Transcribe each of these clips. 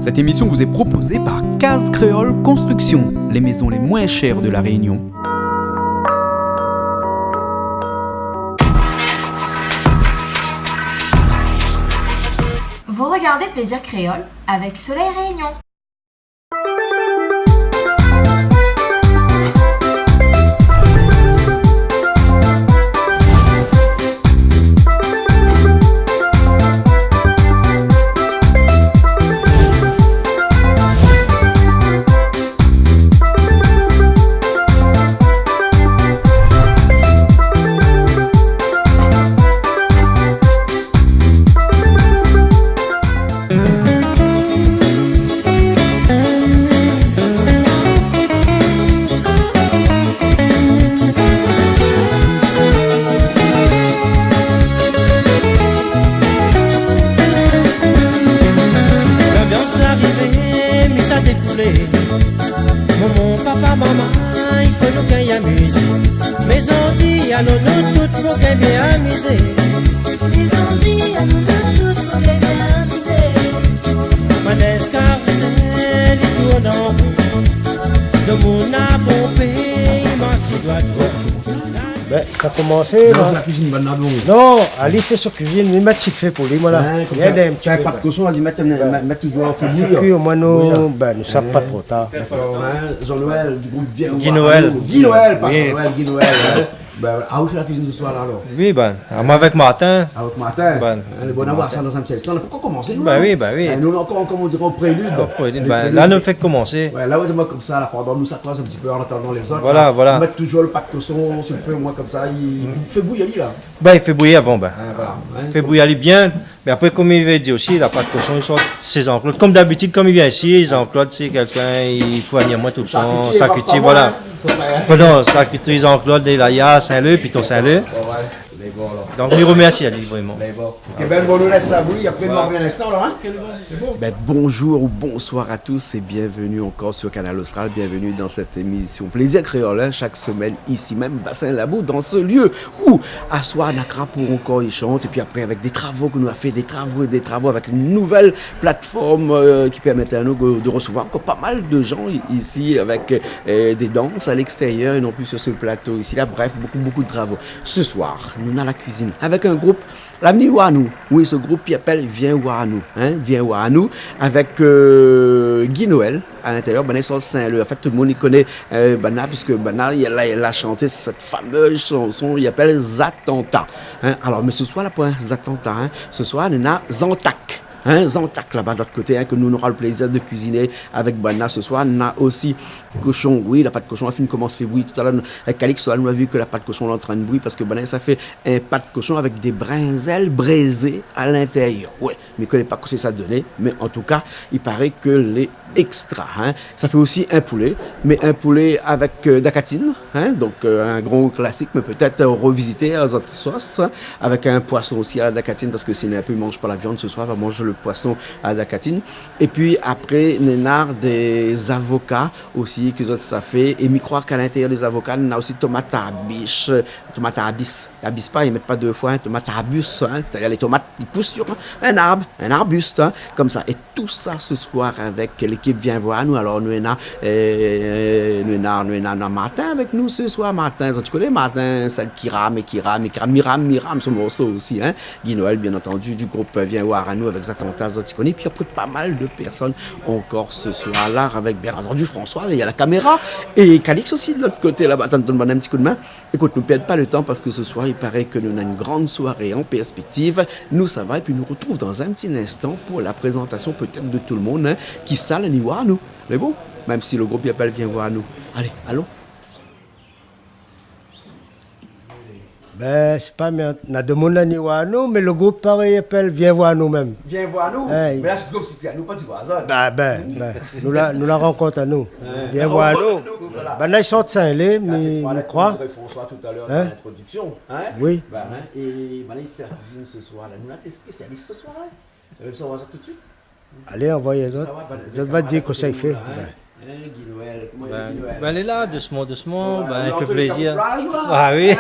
Cette émission vous est proposée par Case Créole Construction, les maisons les moins chères de la Réunion. Vous regardez Plaisir Créole avec Soleil Réunion. Ça a commencé. Non, la cuisine, bonne nabon. Non, Alice fait sa cuisine, mais ma petite fait pour lui, voilà. Il y a des petits pas de cochon, on dit mettre toujours en feu. Au moins, nous ne savons pas trop tard. Jean-Noël, du groupe Vieux. Guy Noël. Guy Noël, pas Noël, Guy Noël. Où fait la cuisine ce soir là alors? Oui, moi avec Martin. Avec Martin. On est bon à voir ça dans un petit instant. Pourquoi commencer nous? Oui. Nous encore, comme on dirait, en prélude. Là, nous fait commencer. Ouais, là, moi comme ça, là, pendant nous, ça croise un petit peu en attendant les autres. Voilà. On met toujours le pack de son sur le feu, moi comme ça, il fait bouillir là. Il fait bouillir avant. Voilà. Il fait bouillir bien. Mais après, comme il veut dire aussi, il n'a pas de cochon, il sort ses Jean-Claude. Comme d'habitude, comme il vient ici, Jean-Claude, c'est quelqu'un, il faut venir moi tout le temps. Ça cultive, voilà. Non, ça cultive Jean-Claude, Elaya, Saint-Leu, puis ton Saint-Leu. Donc, je remercie Ali, vraiment. Bon, nous laisse ça bouillir, après nous revenons un instant là. Bonjour ou bonsoir à tous et bienvenue encore sur Canal Austral. Bienvenue dans cette émission Plaisir Créole, chaque semaine ici même, Bassin Labo, dans ce lieu où à soi, Nakra pour encore y chante. Et puis après, avec des travaux que nous avons fait, des travaux avec une nouvelle plateforme qui permet à nous de recevoir encore pas mal de gens ici avec des danses à l'extérieur et non plus sur ce plateau ici là. Bref, beaucoup de travaux. Ce soir, nous avons la cuisine avec un groupe. L'avenir Ouanou, oui, ce groupe qui appelle Viens Ouanou, Viens Ouanou, avec Guy Noël à l'intérieur, Banessa Saint-Leu. En fait, tout le monde y connaît Bana, puisque Bana, il a chanté cette fameuse chanson, il appelle Zatanta. Alors, mais ce soir, là, pour Zatanta, ce soir, on a Zantac. Zantac là-bas de l'autre côté, que nous aurons le plaisir de cuisiner avec Bana ce soir. On a aussi cochon, oui, la pâte de cochon, la fin commence à faire bruit. Tout à l'heure, avec Calix, on a vu que la pâte de cochon est en train de bruit parce que Bana, ça fait un pâte de cochon avec des brinzelles braisées à l'intérieur. Ouais, mais je ne connais pas que ça donné, mais en tout cas, il paraît que les extra. Ça fait aussi un poulet, mais un poulet avec dacatine, donc un gros classique, mais peut-être revisité à autres sauces, avec un poisson aussi à la dacatine, parce que s'il un peu, il ne mange pas la viande ce soir, il va manger le poisson à la dacatine. Et puis après, il y a des avocats aussi, que ça fait, et je crois qu'à l'intérieur des avocats, il y a aussi tomate à biche, tomate à abis pas, ils ne mettent pas deux fois, tomate à abus, c'est-à-dire les tomates, ils poussent sur un arbre, un arbuste, comme ça. Et tout ça ce soir avec l'équipe Vient voir nous. Alors nous avons Martin avec nous ce soir. Martin, tu connais Martin, celle qui rame, Miram, ce morceau aussi. Guy Noël, bien entendu, du groupe Vient voir à nous avec Zatanta, tu connais. Puis après pas mal de personnes encore ce soir là avec bien entendu François, il y a la caméra et Calix aussi de l'autre côté là-bas. Ça nous donne un petit coup de main. Écoute, nous ne perdons pas le temps parce que ce soir il paraît que nous avons une grande soirée en perspective. Nous ça va et puis nous retrouve dans un petit instant pour la présentation peut-être de tout le monde qui s'allait ni voir nous. C'est bon? Même si le groupe Yapel vient voir nous. Allez, allons. C'est pas bien. On a demandé ni voir nous, mais le groupe pareil appelle vient voir nous-mêmes. Viens voir nous. Mais là, c'est comme si tu nous pas dit voir ça. Nous la rencontre à nous. Viens voir nous. Là, ils sont Saint-Lé, mais je crois. François tout à l'heure dans l'introduction. Oui. Et il fait la cuisine ce soir. Nous avons des spécialistes ce soir. On va ça tout de suite. Allez, envoyez les autres. Je vais te dire que ça il fait. Guy Noël, comment il est Guy Noël? Elle est là, doucement, Ouais, il on fait peut plaisir. le camouflage, là. Ah oui.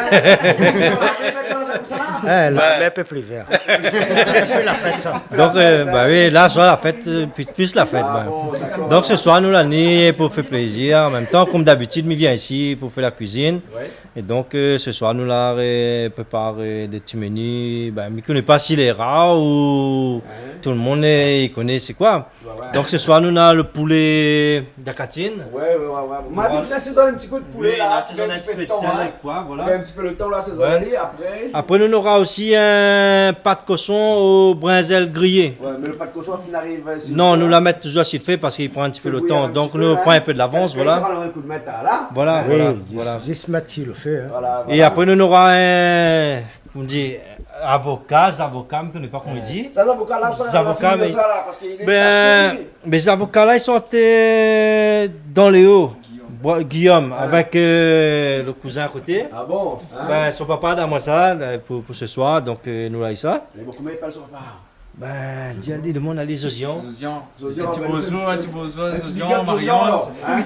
Là, un peu plus vert. C'est la fête, ça. Donc, oui, là, soit la fête, puis plus la fête. Ah, bon, d'accord. Donc, ce soir, nous, l'année, pour faire plaisir. En même temps, comme d'habitude, nous vient ici pour faire la cuisine. Ouais. Et donc, ce soir, nous, là, préparé des petits menus. Mais je ne connais pas si les rats ou tout le monde il connaît c'est quoi. Ouais. Donc, ce soir, nous, on a le poulet d'Acatine. Ouais. Moi, je fais saisonner un petit coup de poulet, là. la saison un petit peu de temps, sel hein. avec quoi, On voilà. met un petit peu le temps, là, saisonner, après... Après, nous, on aura aussi un pâte de cochon au brinzel grillé. Ouais, mais le pas de cochon, il arrive... Non, nous la mettons toujours à fait parce qu'il prend un petit peu le temps. Donc, nous, on prend un peu de l'avance, voilà. Ça un coup de mettre là. Voilà, Oui, voilà. juste Mathieu le fait. Hein. Voilà. Et après, nous, on aura un, on dit, avocat, je ne connais pas comment on dit. Ça, avocat là, Les avocats, mais- ça, là, parce qu'il est... Ben, les avocats là, ils sont dans les hauts. Guillaume, avec le cousin à côté. Ah bon? Hein? Ben, son papa dans moi ça pour ce soir, donc nous là ça. Mais bon, combien il parle sur pas? Ben, dis le monde à les Osions. Zosian. Zosian, Un petit ben, bozo, un petit bozo, Un petit Zosian, big up, Mariance. hein?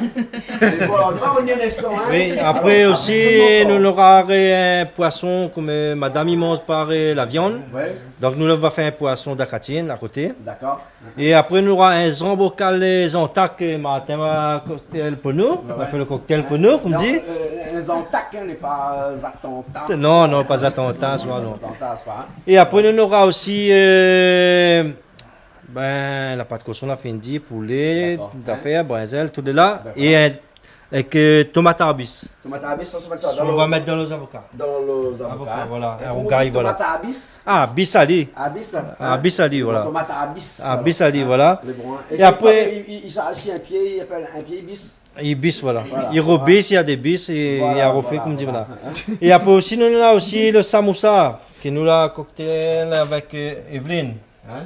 Et bon, on va revenir un instant, hein? Oui, après Alors, aussi, rapidement, nous aura un poisson, comme madame il mange par la viande. Ouais, Donc nous on va faire un poisson d'acatine à côté. d'accord. Et après nous aura un zambocal les entac matin un cocktail pour nous. On va faire le cocktail pour nous, comme Non, dit. Les entacs, hein, n'est pas attentats. Non, pas attentat, soit non. Attentats, soit, hein? Et après nous aura aussi la pâte cochon, on a fait une dit, poulet, D'accord. d'affaires, brinzel, tout de là. D'accord. Et avec tomate à bis. Tomate à bis, ça se met On va mettre dans les avocats. dans les avocats. Avocats, voilà. Et Un comment on rougail, dit voilà. Tomate à bis. Ah, bisali. À bis. Ah, bisali, voilà. Tomate à bis. Ah, alors. bisali, voilà. C'est bon, hein. Et après- il s'arrache un pied, il appelle un pied bis. Et bis, voilà. Voilà. Il rebisse, il y a des bis et il y a Voilà, refait, voilà, comme dit, voilà. voilà. Et après aussi, nous avons aussi le samoussa, qui nous l'a cocktail avec Evelyne,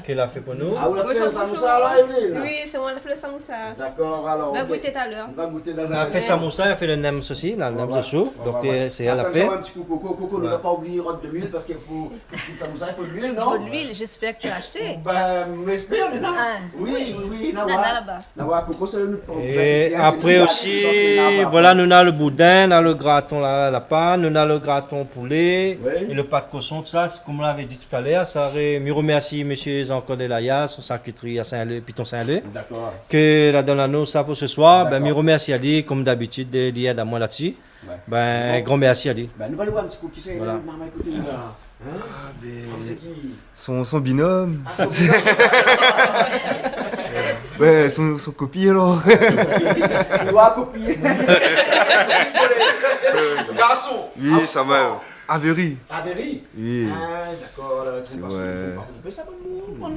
qu'elle a fait pour nous. Ah, vous l'avez fait Bonjour, un samoussa bonjour. là, Evelyne? Oui, c'est moi, on a fait le samoussa. D'accord, alors. On va ok. goûter tout à l'heure. On va goûter dans Elle a un fait samoussa, elle a fait le nems aussi, le nems de chou. Donc c'est elle a Attends, fait. un petit coup, Coco, ne va pas oublier rôde de l'huile parce qu'il faut une samoussa, il faut de l'huile, Faut non? de l'huile, j'espère que tu as acheté. Ben, j'espère, non? Ah. Oui, Nana là-bas. Nawa, Coco, c'est le notre Et après aussi, voilà, nous avons le boudin, nous avons le graton la panne, nous avons le graton poulet, Oui. et le pâte de cochon, tout ça, comme on l'avait dit tout à l'heure, ça aurait mieux remercier M. Zanco de Layas, son charcuterie à Saint-Leu, Piton Saint-Leu, D'accord. que la donne à nous ça pour ce soir. Ben, D'accord. mieux remercier à lui, comme d'habitude, d'aider à moi là-dessus. Ouais. Ben, grand merci à lui. Ben, nous allons voir un petit coup qui c'est, Voilà. maman, écoutez, nous là. Hein? C'est qui? Son binôme, Ah, son ouais, son copie alors. Il doit copier. Le garçon. Oui, ça m'a. Avery. Avery. Oui. Ah, d'accord. C'est pas vrai. souvent. On peut ça, bon,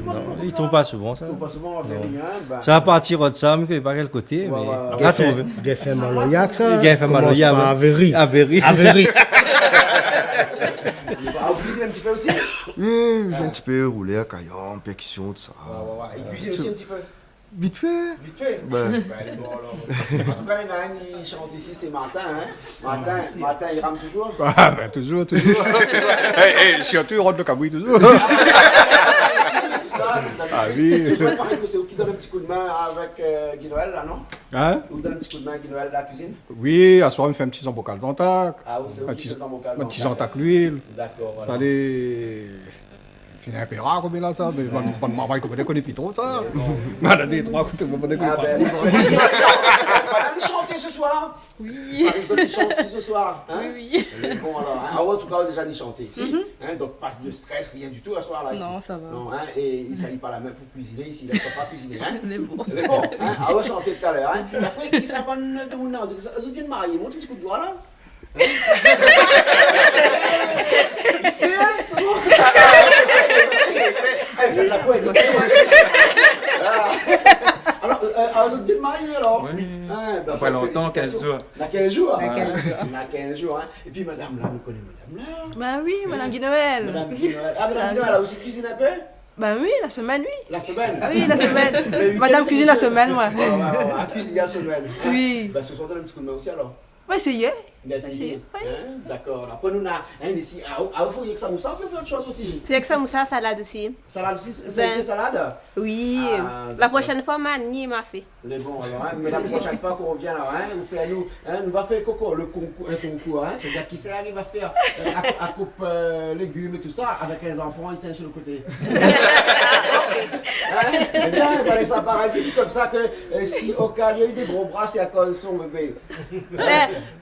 Il ne tombe pas souvent, ça. On pas souvent Avery, hein. Ben, Ça va partir de ça, mais pas quel côté, mais Ouais. on a trouvé. Bien fait Maloyac, ça. Bien fait Commence Maloyac, par ouais. Avery. Avery. Avery. Ah, vous cuisinez un petit peu aussi? Oui, j'ai un petit peu roulé à Caillon, Pection, tout ça. Il cuisine aussi un petit peu. Vite fait. Vite fait. Ben, Ben, bon, alors. En tout cas, il y en a un qui chante ici, c'est Martin. Hein? Martin, il rame toujours. Ah, ben toujours. Surtout, il rentre le cabri toujours. Tout ça, Ah oui. Je souhaite pareil que c'est vous qui donne un petit coup de main avec Guy Noël, là, non? Hein? Vous donne un petit coup de main à Guy Noël, la cuisine? Oui, à soir, on me fait un petit zambocal zantac. Ah, vous savez Un qui petit fait sans vocal. un petit zantac l'huile. D'accord, Ça voilà. allait. C'est un peu rare comme là, ça. Mais pas de maman qui connaît plus trop ça. Mais on a des trois coups, on connaît Ah, pas ben, trop. Madame, chanter ce soir? Oui. Marie-Sophie chante ce soir, hein? Oui. Bon, alors, hein? Ah, en tout cas, on a déjà ni chanté ici. Hein? Donc, pas de stress, rien du tout à ce soir là. Ici. Non, ça va. Non, hein? Et il ne s'allie pas la main pour cuisiner ici, il ne pas cuisiner. Hein? Elle est bon. Elle est bon, hein? Ah, on va chanter tout à l'heure. Hein? Et après, qui s'appelle de mon nom? Vous viens de marier, montre un petit coup de doigt là. Il fait, hein? C'est bon? Eh, c'est de la poésie. Alors, vous êtes bien mariés alors? Oui. Hein, ben, Pas longtemps, 15 félicitations. jours. Dans 15 jours? Dans 15 jours. Dans 15 jours, hein. Et puis madame là, vous connaissez madame là? Bah oui, Madame Guy Noël. Madame Guy Noël. Ah, madame Guy Noël, elle a aussi cuisiné un peu? Bah oui, la semaine, oui. La semaine? Oui, la semaine. Le week-end, Madame c'est cuisine la monsieur. semaine, ouais. Elle cuisine la semaine. Hein? Oui. Ben, ce soir, donne un petit coup de main aussi alors. Ouais, essayez. Merci. D'accord. Après, nous avons ici. Il faut que ça mousse, on peut faire autre chose aussi. Fais que ça moussa salade aussi. Salade aussi, spécialité salade? Oui. Ah, La prochaine fois, Mani m'a fait. Les bons, alors, mais la prochaine fois qu'on revient là, vous faites nous va faire un concours, c'est-à-dire qui arrive à faire à coupe légumes et tout ça, avec les enfants, ils tiennent sur le côté. Eh bien, il va laisser un paradis comme ça que si au cas il y a eu des gros bras, c'est à cause de son bébé.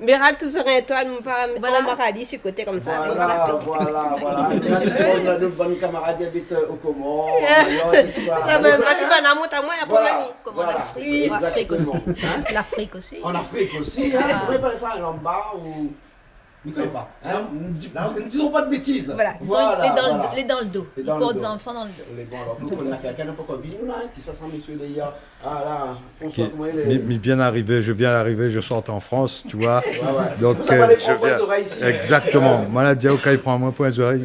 Mais râle tout sur un toit, nous m'aura dit sur le côté comme ça. Voilà. Nos bonnes camarades qui habitent au Comores. Ça me fait un amour à moi, Comme en Afrique aussi. L'Afrique aussi. En Afrique aussi, hein? Vous pouvez parler ça en lamba ou. Ne connais pas. Hein? Ne disons pas de bêtises. Voilà. Les dans le dos. Ils portent des enfants dans le dos. Les bons, alors, nous connaissons quelqu'un n'a pas encore vu, là, qui ça sent monsieur d'ailleurs. Ah là, François, comment il est? Je viens d'arriver, je sors en France, tu vois. Donc, ça va aller je prendre les viens. oreilles ici. Exactement. Moi, là, Diaoka, il prend moins pour les oreilles,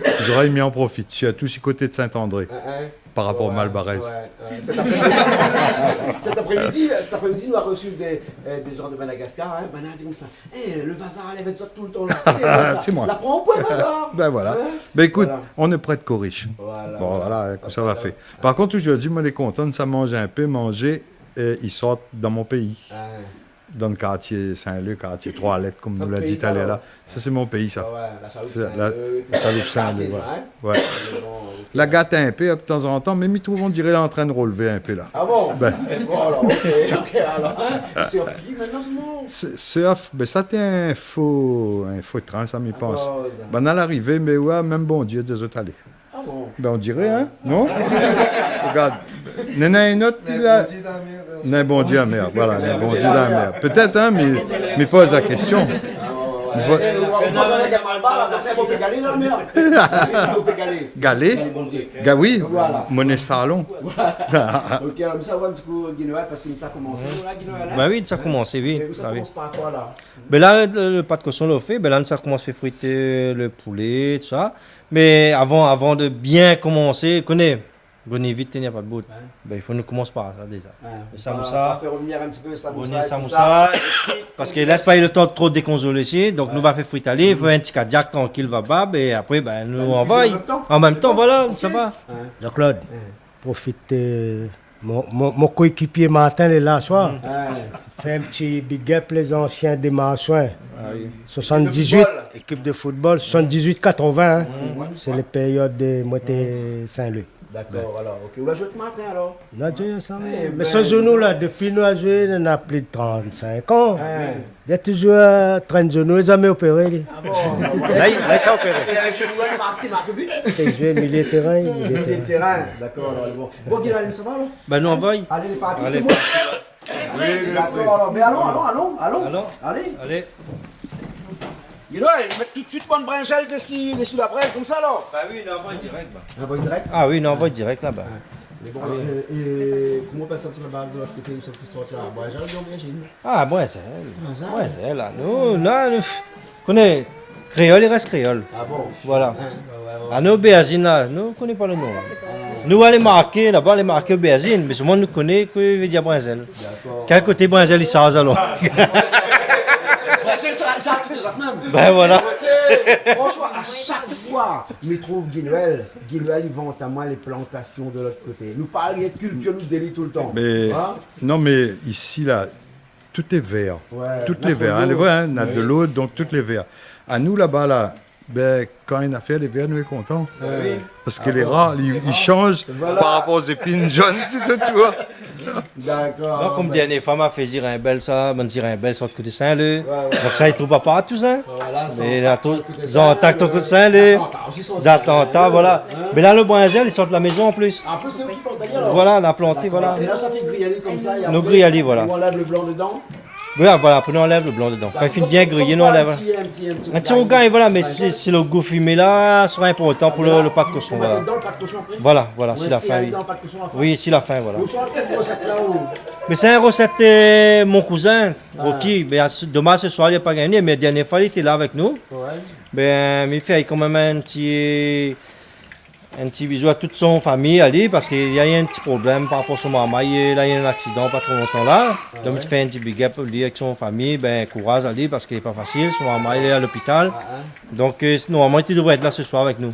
mais en profite. Je suis à tous les côtés de Saint-André. Par rapport au Malbarès. Cet après-midi, nous avons reçu des gens de Madagascar. Hein. Ben, dit comme ça. Le bazar, elle avait ça tout le temps là. C'est moi. La prend au point, bazar. Ben voilà. Ouais. Ben écoute, Voilà. on est près de Coriche. Voilà. Bon, voilà, ça va faire. Par contre, aujourd'hui, moi, les contents, ça mange un peu, manger, et ils sortent dans mon pays. Dans le quartier Saint-Luc, quartier Trois-Lettres, comme nous l'a dit tout à l'heure. Ça, c'est mon pays, ça. La Chaloupe Saint-Luc. Ouais. La gâte un peu, de temps en temps, mais trouve, on dirait, elle est en train de relever un peu, là. Ah bon? Ben. Bon, alors, ok, alors, c'est qui maintenant ce mot? Surf, ben ça t'es un faux train, ça m'y pense. Ben à l'arrivée, mais ouais, même bon Dieu des autres allées. Ah bon? Ben on dirait, hein? Non? Regarde. Nena un autre, là. N'est bon Dieu à mer, voilà, n'est bon Dieu à la mer. Peut-être, hein, mais pose la question. Galé? Oui, Monestarlon. Ok, alors ça va un petit peu Guinoël parce que ça a commencé. Ben oui, ça a commencé, oui. Ça commence par quoi là? Ben là, le pas de cochon l'a fait, ben là, ça commence à faire friter le poulet, tout ça. Mais avant de bien commencer, connais, vite, il n'y a pas de bout. Ben, il faut nous commencer par ça déjà. Le samoussa. On va faire revenir un petit peu le samoussa. Parce qu'il laisse pas le temps de trop déconsoler ici. Donc, nous va faire friter aller, faire un petit cadillac tranquille, va et après, ben, nous on va. En même temps, voilà, ça va. Donc, Claude, profite. Mon coéquipier Martin est là ce soir. Fait un petit big up les anciens des Marsouins. 78, équipe de football, 78-80. Hein. C'est les périodes de Moité Saint-Louis. D'accord, alors, ok. Vous la jouez Martin alors? On a joué ensemble. Mais ce genou là, depuis nous a joué, on a plus de 35 ans. Il y a toujours 30 genoux, ils ont jamais opéré. Lui. Ah bon, là, il s'est opéré. Et avec ce nouvel il marque plus? Il joué milieu de terrain. Milieu de terrain, d'accord, alors bon. Bon, Guillaume, ça va là? Ben nous on va. Allez, les parties, Allez. tout le monde. Oui, d'accord, alors, mais allons. Allez. Guillaume, mettre tout de suite bonne brinjelle dessus la presse, comme ça alors? Ben oui, nous on va direct. On va direct? Ah oui, nous on va direct là-bas. Mais bon, et comment on peut sortir la bague de l'autre côté où ça se sort là? Brinjelle ou bien Brigitte? Ah, bon, c'est là. Nous, connais, créole, il reste créole. Ah bon? Voilà. À nos aubergines là, nous ne connaissons pas le nom. Là. Nous allons marquer là-bas, les marquer aubergines, mais seulement nous connaissons que veut dire brinjelle. Quel côté brinjelle il sort alors? C'est à tout les autres même. Ben voilà. Franchement, à chaque fois, je trouve Guinoël, ils vont à moi les plantations de l'autre côté. Nous parlons de culture, nous délit tout le temps. Mais, non, mais ici, là, tout est vert. Toutes les verts. Les vrais, hein, on a de l'eau, donc toutes les verts. À nous, là-bas, là, ben, quand il a fait les verts, nous sommes contents. Parce que les rats, ils changent par rapport aux épines jaunes, tout. D'accord. Donc, comme dernière fois, m'a fait dire un bel ça, m'a dit un bel sur le côté Saint-Leu. Donc, ça, il ne trouve pas tout ça. Mais là, ils ont attaqué au côté Saint-Leu. Ils attentats, voilà. Mais là, le brinjelle, ils sortent de la maison en plus. En plus, c'est eux qui font d'ailleurs. Voilà, on a planté, voilà. Et là, ça fait griller comme ça. Nos grillés, voilà. On enlève le blanc dedans. Voilà, après, nous enlève le blanc dedans. Quand il finit bien grillé, nous enlève. Un petit rougain, et voilà, mais c'est le goût fumé là, sera important pour le pas de cochon. Voilà, c'est la fin. Oui, c'est la fin, voilà. Mais c'est une recette, mon cousin, Rocky. Demain, ce soir, il n'a pas gagné, mais la dernière fois, il était là avec nous. Ben, il fait quand même un petit Un petit bisou à toute son famille, Ali, parce qu'il y a eu un petit problème par rapport à son maman. Il a eu un accident pas trop longtemps là. Donc, il fait un petit big up lui avec son famille. Ben, courage, Ali, parce qu'il n'est pas facile. Son maman, il est à l'hôpital. Donc, normalement, il devrait être là ce soir avec nous.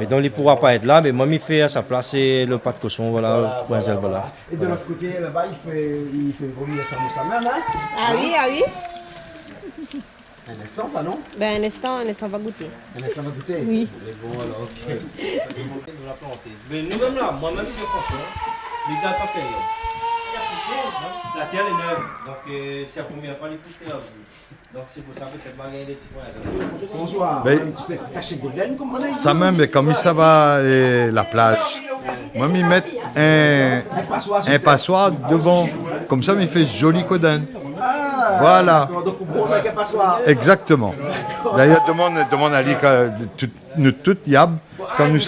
Mais donc, il ne pourra pas être là. Mais moi, il fait à sa place et le pas de cochon. Voilà, voilà. Et de l'autre côté, là-bas, il fait vomir sa mousse à même, hein? Ah oui, ah oui. Un instant, ça, non? Ben, un instant, va goûter. Un instant, va goûter? Oui. Bon, alors, ok. Mais nous-mêmes là, moi-même, je suis cochon. Mais il n'a pas fait. La terre est neuve. Donc, c'est la première fois qu'il pousse là. Donc, c'est pour ça que peut-être mal gagner des petits points. Bonsoir. Ben, Un petit peu caché de laine, comme on a dit. Ça même, mais comme ça va et la plage, moi, ils mettent un passoire devant. Comme ça, il fait joli codin. Voilà. Donc, on bronze avec un passoire. Exactement. D'ailleurs, demande à Ali, nous toutes, Yab, quand nous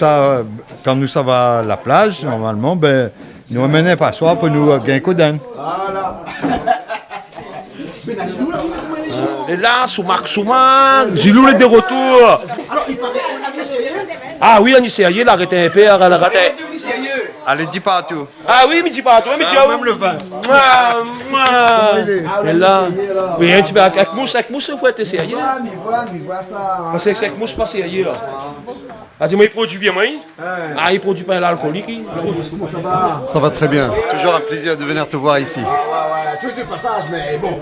ça va à la plage, normalement, ben, nous amène un passoire pour nous gagner un codin. Voilà. Et là, Soumak, Gilou est de retour. Alors, il paraît qu'on a vu sérieux. Ah oui, on est sérieux, là, arrêtez un peu, arrêtez. Allez, dis pas à tout. Ah oui, mais dis pas, toi, mais dis Même le vin. Et là, oui, un petit peu avec mousse, il faut être sérieux. Mais voilà ça. Parce que avec mousse, pas sérieux. Ah, dis-moi, il produit bien, moi. Ah, il produit pas l'alcoolique. Comment ça va? Ça va très bien. Toujours un plaisir de venir te voir ici. Ouais, tu es de passage, mais bon,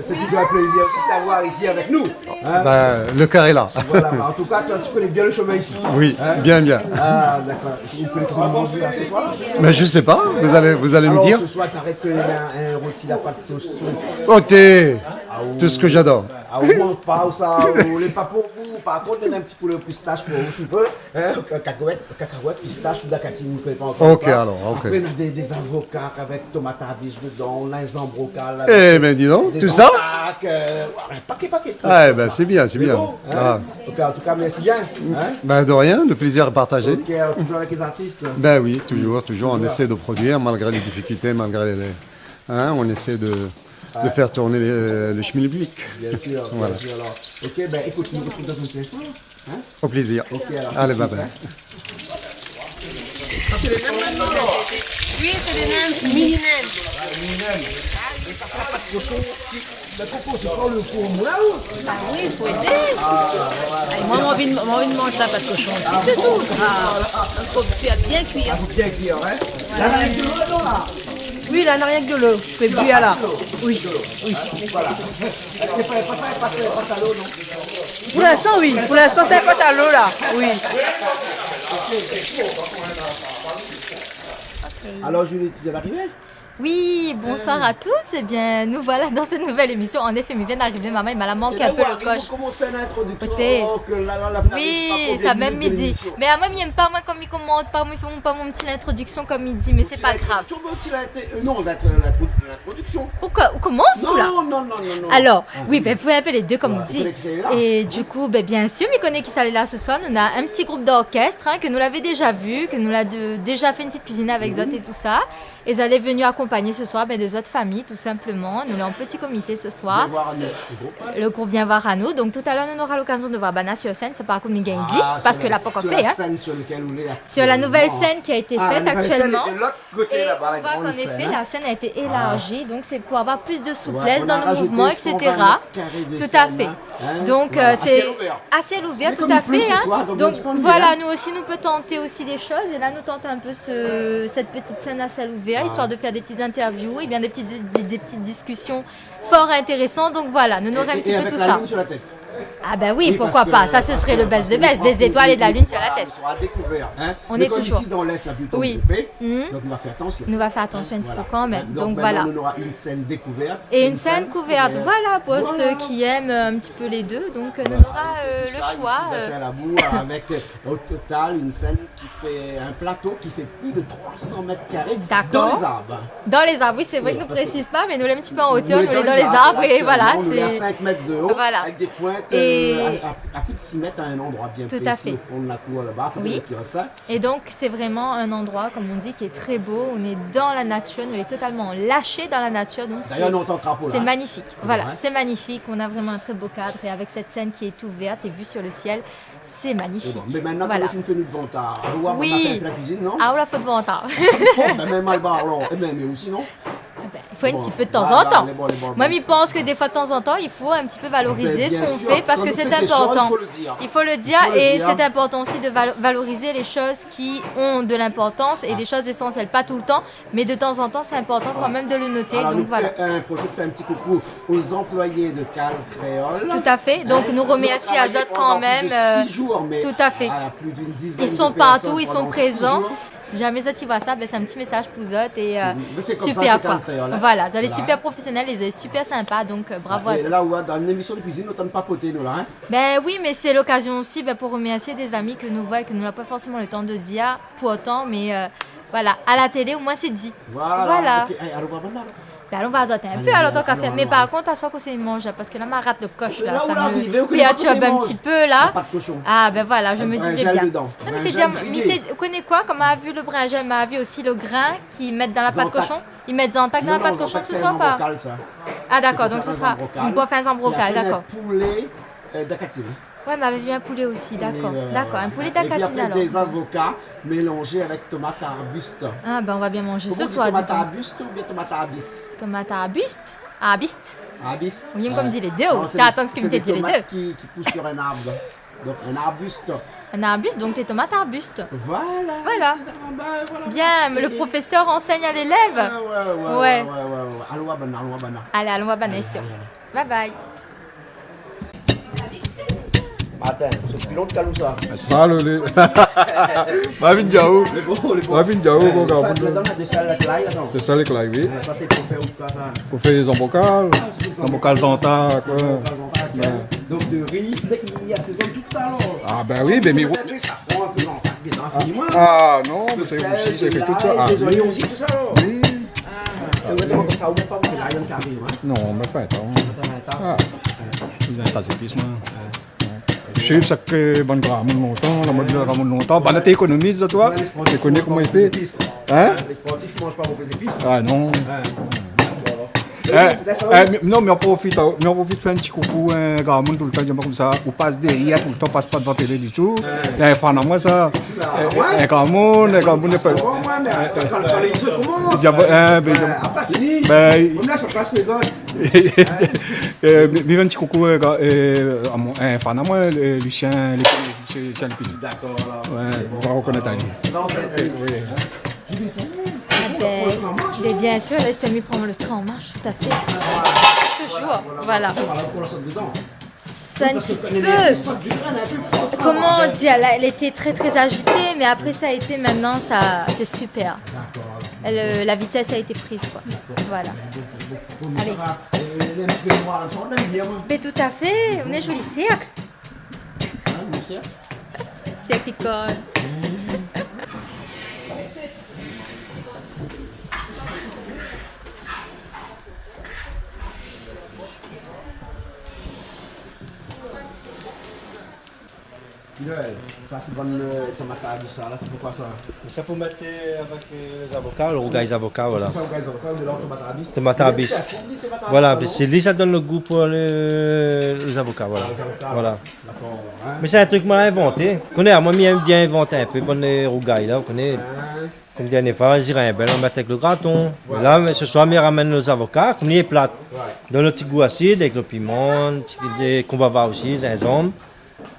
c'est toujours un plaisir aussi de t'avoir ici avec nous. Hein? Ben, le cœur est là. Voilà, en tout cas, toi, tu connais bien le chemin ici. Oui, Hein? bien. Ah, d'accord. Vous connaissez comment manger ce soir? Mais je sais pas, vous allez me dire. Ce soir, t'arrêtes qu'il y a un rôti à pâte toast. Oh, t'es tout ce que j'adore. Ah, au moins, pas ça, ou les pas pour vous. Par contre, on a un petit poulet au pistache pour vous, si vous voulez. Cacahuètes, pistache ou d'acatine, vous ne connaissez pas encore. Ok, alors, ok. Après, on a des avocats avec tomates radish dedans, on a un zambrocal. Eh ben, dis donc, tout ça? Un paquet. Ah, ben, c'est bien. Bon, hein? Ah. Ok, en tout cas, merci bien. Hein? Ben, de rien, le plaisir est partagé. Ok, alors, toujours avec les artistes. Ben oui, toujours, on essaie de produire, malgré les difficultés, malgré les... Hein, on essaie de faire tourner le schmilblick. Bien sûr, Voilà. bien sûr. Alors. Ok, ben écoute, nous retrouvons dans un petit instant. Hein? Au plaisir. Ok, alors. Allez, bye bye. Ça, c'est les mêmes là? Oui, c'est les mêmes, mini-nems. Et ça fait pas de cochon. Le coco, ce sera le four moulin ou? Ah oui, il faut aider. Moi, j'ai envie de manger ça, pas de cochon aussi, surtout. Il faut bien cuire. Il faut bien cuire, hein? Là, il y a de l'eau là-dedans, là. Oui, là, n'a rien que de l'eau. C'est bu à là. Oui. Voilà. C'est pas à l'eau, non? Pour l'instant, oui. Pour l'instant, c'est pas à l'eau, là. Oui. Alors, Julie, tu viens d'arriver? Oui, bonsoir à tous. Eh bien, nous voilà dans cette nouvelle émission. En effet, il vient d'arriver, maman, il m'a manqué un peu le coche. Comment se fait l'introduction? Oui, ça même midi. Mais à moi, il n'aime pas, moi, comme il commente pas, moi, il fait pas mon petit introduction comme il dit, mais c'est pas grave. Non, l'introduction. Ou commence là? Non. Alors, oui, ben, vous pouvez appeler les deux comme on dit. Et du coup, ben, bien sûr, il connaît qui s'allait là ce soir. On a un petit groupe d'orchestre que nous l'avons déjà vu, que nous l'avons déjà fait une petite cuisine avec Zot et tout ça. Et ils allaient venir accompagner ce soir des autres familles, tout simplement. Nous sommes en petit comité ce soir. Le groupe vient voir à nous. Donc tout à l'heure, on aura l'occasion de voir Bana sur scène. C'est pas comme Nigandi, parce que l'a pas encore fait. Sur la nouvelle scène qui a été faite actuellement. Et on voit qu'en effet, la scène a été élargie. Donc c'est pour avoir plus de souplesse dans nos mouvements, etc. Tout à fait. Donc c'est assez ouvert, tout à fait. Donc voilà, nous aussi, nous peut tenter aussi des choses. Et là, nous tentons un peu cette petite scène à ciel ouvert, histoire de faire des petites interviews et bien des petites discussions fort intéressantes. Donc voilà, nous aurons un petit peu tout ça. Ah ben oui, pourquoi pas. Ça, ce serait le best de best, des étoiles et de la lune sur la tête. On sera découvert. On est toujours. Ici, dans l'Est, la plutôt oui. Donc on va faire attention. Nous va faire attention un petit peu quand même. Donc voilà. On aura une scène découverte. Et une scène couverte. Voilà, pour ceux qui aiment un petit peu les deux. Donc on aura le choix. Ici, à la boue, avec au total une scène qui fait un plateau qui fait plus de 300 mètres carrés dans les arbres. Dans les arbres, oui, c'est vrai que nous ne précise pas, mais nous l'avons un petit peu en hauteur, nous l'avons dans les arbres et voilà. C'est à 5 mètres de haut, avec des pointes à plus de 6 mètres à un endroit bien Tout précis à fait. au fond de la cour là-bas. Oui. Et donc, c'est vraiment un endroit, comme on dit, qui est très beau. On est dans la nature, on est totalement lâché dans la nature. Donc D'ailleurs, on entend crapaud, c'est là. magnifique. Voilà, Ouais. c'est magnifique. On a vraiment un très beau cadre. Et avec cette scène qui est ouverte et vue sur le ciel, c'est magnifique. Mais maintenant, voilà. quand on fait notre ventard, on va Oui. faire la cuisine, non? Ah, on la faute de ventard. Ben, même mal alors. Eh bien, mais aussi, non? Il faut un Bon, petit peu de temps voilà, en temps. les bons, Moi, je pense que des fois, de temps en temps, il faut un petit peu valoriser Ben, ce bien qu'on sûr, fait parce quand que on c'est fait des important. choses, il faut le dire. Il faut le dire Il faut le et dire. c'est important aussi de valoriser les choses qui ont de l'importance et des choses essentielles. Pas tout le temps, mais de temps en temps, c'est important quand même de le noter. Alors, Donc nous voilà. profite de faire un petit coucou aux employés de Case Créole. Tout à fait. Donc nous remercions à Zot quand même. Tout à fait. Ils sont partout, ils sont présents. Si jamais Zot y voit ça, ben, c'est un petit message pour Zot et c'est comme ça, super c'est quoi. Case Créole, hein. Voilà, Zot est Voilà. super professionnel, ils sont super sympas, donc bravo à Et Zot. là, où, dans une émission de cuisine, on ne pas poter, nous, là. Hein? Ben oui, mais c'est l'occasion aussi pour remercier des amis que nous voient et que nous n'avons pas forcément le temps de dire pour autant, mais voilà, à la télé au moins c'est dit. Voilà. Ok, alors, on va voir, là. Ben allons, on va azoter un peu alors tant qu'à faire. Mais par contre, à soi qu'on s'y mange, parce que là, ma rate le coche là, Là où ça là, me arrivé, vous connaissez pas perturbe qu'on un mange. petit peu là. Pas de cochon. Ah ben voilà, je me Un disais brinjal bien. dedans. Non mais Brinjal t'es grillé. vous connaissez quoi? Comme on a vu le brinjal, mais on a vu aussi le grain qu'ils mettent dans la pâte Zantac. cochon. Ils mettent zantac dans la pâte cochon ce soir pas? Ah d'accord, donc ce sera on peut faire un zambrocal, d'accord. Poulet d'acatine. Ouais, mais avait vu un poulet aussi, d'accord. Et, D'accord, un poulet Et puis d'acatine après, alors. des avocats mélangés avec tomate arbuste. Ah ben on va bien manger Comment ce on dit soir, dis tomate donc. arbuste ou bien tomate arbis? Tomate arbuste? Arbiste? Arbis. Oui, comme dit les deux. Non, c'est T'as des- attendu ce que c'est me t'ai des dit les tomates deux. qui poussent sur un arbre. Donc un arbuste. Un arbuste, donc les tomates arbustes. Voilà. Voilà. Bien, le professeur enseigne à l'élève. Ouais. Allô, Abana. Allez, allons voir Banesto. Bye bye. Attends, c'est pilon de Kalousa. Salut. Marvin Diaou. Marvin Diaou, bon gars. Ça, là-dedans, on a des salades à claille, attends. C'est ça les claques, oui. Ça, c'est pour faire ou quoi, ça? Pour faire des embocales. Embocales zantac. Donc de riz, il y a saison toute ça alors. Ah ben oui, mais Peut-être avec safran, un peu dans infiniment. Ah non, mais c'est sel, aussi, c'est de fait tout ça. l'ail, Ah des oui. oignons aussi, tout ça alors. Oui. Heureusement comme ça, on ne met pas beaucoup d'ail qui arrive. Hein. Non, mais pas attends. Ah, il y a un tas d'épices, moi. Je sais ça que bon gramme longtemps, la mode de gramme longtemps. Bah là tu économises toi. Tu connais comment il fait. Hein? Les sportifs ne mangent pas beaucoup d'épices. Ah non. Non, mais on profite de faire un petit coucou, un gamin tout le temps, comme ça, ou passe derrière tout le temps, passe pas devant la télé du tout. Il y a un fan à moi, ça. Un gamin, n'est pas. Quand les trucs commencent. Après, fini. On a sur place présente. Mais un petit coucou, un fan à moi, Lucien Lépine. D'accord, là. Ouais, on va reconnaître Ali. Ben, bien sûr, là, c'est mieux prendre le train en marche, tout à fait. Toujours, voilà. C'est un petit peu. Comment on dit, elle était très agitée, mais après ça a été maintenant, c'est super. La vitesse a été prise, quoi. Voilà. Allez. Mais tout à fait, on est joli cercle. Cercle icône. Ça, c'est bonne tomate à ça, là, c'est pourquoi ça? Ça pour mettre avec les avocats, le rougail avocats, voilà. Tomate Tomate à bis. Voilà, c'est lui, ça donne le goût pour les avocats, voilà. Voilà. Mais c'est un truc mal inventé. Vous connaissez, moi, j'ai bien inventé un peu, bon, les rougail, là, vous connaissez. Comme dernière fois, je dirais, ben, on met avec le graton. Là, mais ce soir, on ramène nos avocats, comme il est plate. Donne le petit goût acide avec le piment, qu'on va voir aussi, gingembre.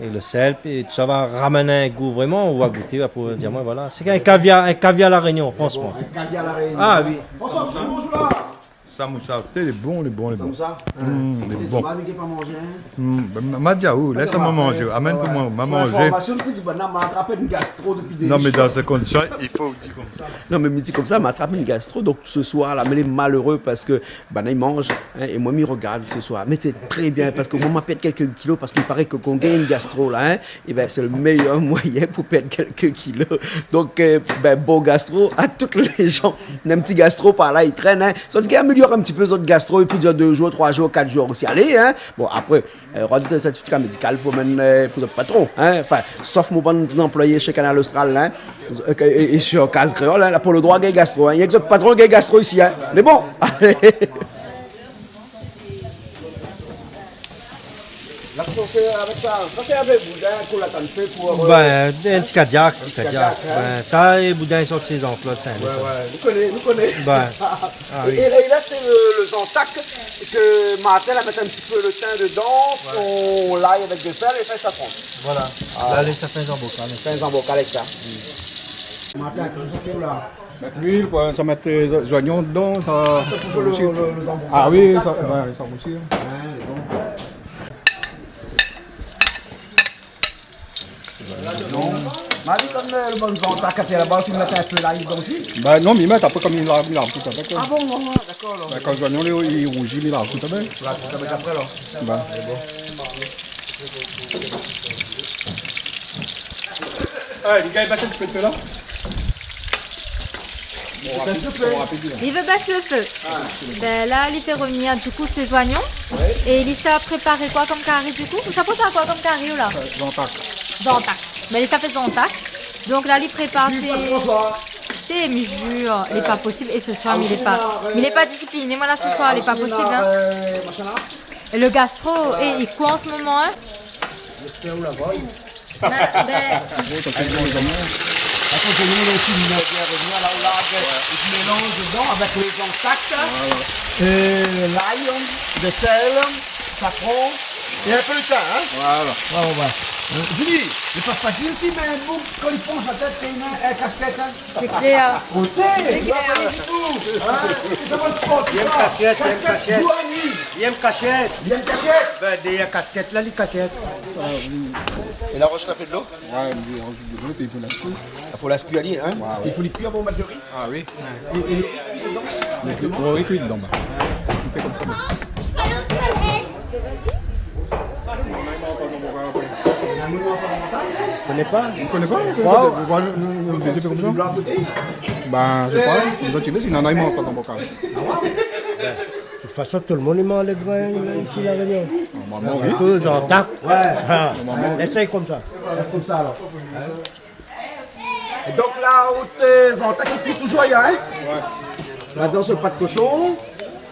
Et le sel, et tout ça va ramener un goût vraiment, on va goûter pour dire, moi voilà, c'est un caviar à la Réunion, franchement. Un caviar à la Réunion. Ah oui. Bonsoir, bonjour là. Samoussa, les bons. Ça, Les bons. pas manger. Madiaou, laisse-moi manger. Amène pour moi, m'a manger. Information, je dis, m'a attrapé une gastro depuis des Non, mais dans ces conditions, il faut dire comme ça. Non, mais me dit comme ça, m'a attrapé une gastro. Donc ce soir, là, mais il est malheureux parce que il mange. Hein, et moi, il regarde ce soir. Mais c'est très bien parce que moi, je pète quelques kilos parce qu'il paraît que qu'on gagne une gastro là. Hein, et ben, c'est le meilleur moyen pour perdre quelques kilos. Donc, bon gastro à toutes les gens. Un petit gastro par là, il traîne. Hein. Sauf qu'il y a un milieu dure un petit peu autres gastro, il peut durer 2 jours, 3 jours, 4 jours aussi. Allez, hein. Bon, après, rendu un certificat médical pour mener pour le patron, hein. Enfin, sauf mon bon employé chez Canal Austral, hein. Et sur Case Créole, hein, là, pour le droit gay gastro, hein. Il y a que votre patron gay gastro ici, hein. Mais bon, allez. Là, avec ça, c'est avec boudin qu'on l'a fait pour. Ben, un petit cardiaque. Ben, ça, les boudins, ils sont de ces enfants de Saint-Louis. Ouais, nous connaissons. Ben, oui. Et là, c'est le Zantac que Martin a mis un petit peu le thym dedans, on l'aille avec des fers et fait ça prend. Voilà. Là, ça fait un bocal. Fait un bocal avec ça. Martin, qu'est-ce que ça fait là? L'huile, ça met des oignons dedans, ça. Ça pour le zambon. Ah oui, ça aussi. Marie, comme le bon Zantac a fait là-bas, tu mets un peu l'ail dedans aussi? Ben non, mais ils mettent un peu comme il lave tout avec. Ah bon, d'accord. Ben, quand les oignons ils rougissent, ils lavent tout avec. Là, tout avec après là. Ben. Ah, les gars, ils baissent un petit peu de feu là. Il veut baisser le feu. Ben là, il fait revenir du coup ses oignons. Et il s'est préparé quoi comme carré du coup? Ça prépare quoi comme carré là? Zantac. Ben il s'est fait Zantac. Donc là, il prépare ses... Mais jure, il n'est pas possible. Et ce soir, mais il n'est pas discipliné. Moi là, ce soir, il n'est pas possible. Hein. Et le gastro, et il quoi en ce moment? Hein? Pour nous, aussi, il mélange dedans avec les Zantac, l'ail, de sel, safran et un peu de thym. Hein? Voilà. Julie, c'est pas facile aussi, mais bon, quand il penche la tête, c'est une casquette. Hein? C'est clair. C'est clair. Ça va le prendre. Il y a une cachette. Il y a une cachette. Ben, il y a une casquette là, les cachettes. Et la roche, on a fait de l'eau? Ouais, il range de l'eau et il faut la cuire. Il faut la spualier, hein? Parce qu'il faut les cuire pour mettre le riz. Ah oui. Et le riz dedans? Oui, cuit dedans. On fait comme ça. Tu connais pas? Vous connaissez pas? Vous faisiez comme ça? Ben, je sais pas. Vous avez il en a pas dans le bocal. De toute façon, tout le monde il mange les grains ici, la réunion. Normalement, oui. Tous Zantac. Ouais. Essaye comme ça. Comme ça alors. Et donc là, haute Zantac est cuit toujours, hein? Ouais. Là-dedans, c'est le pas de cochon.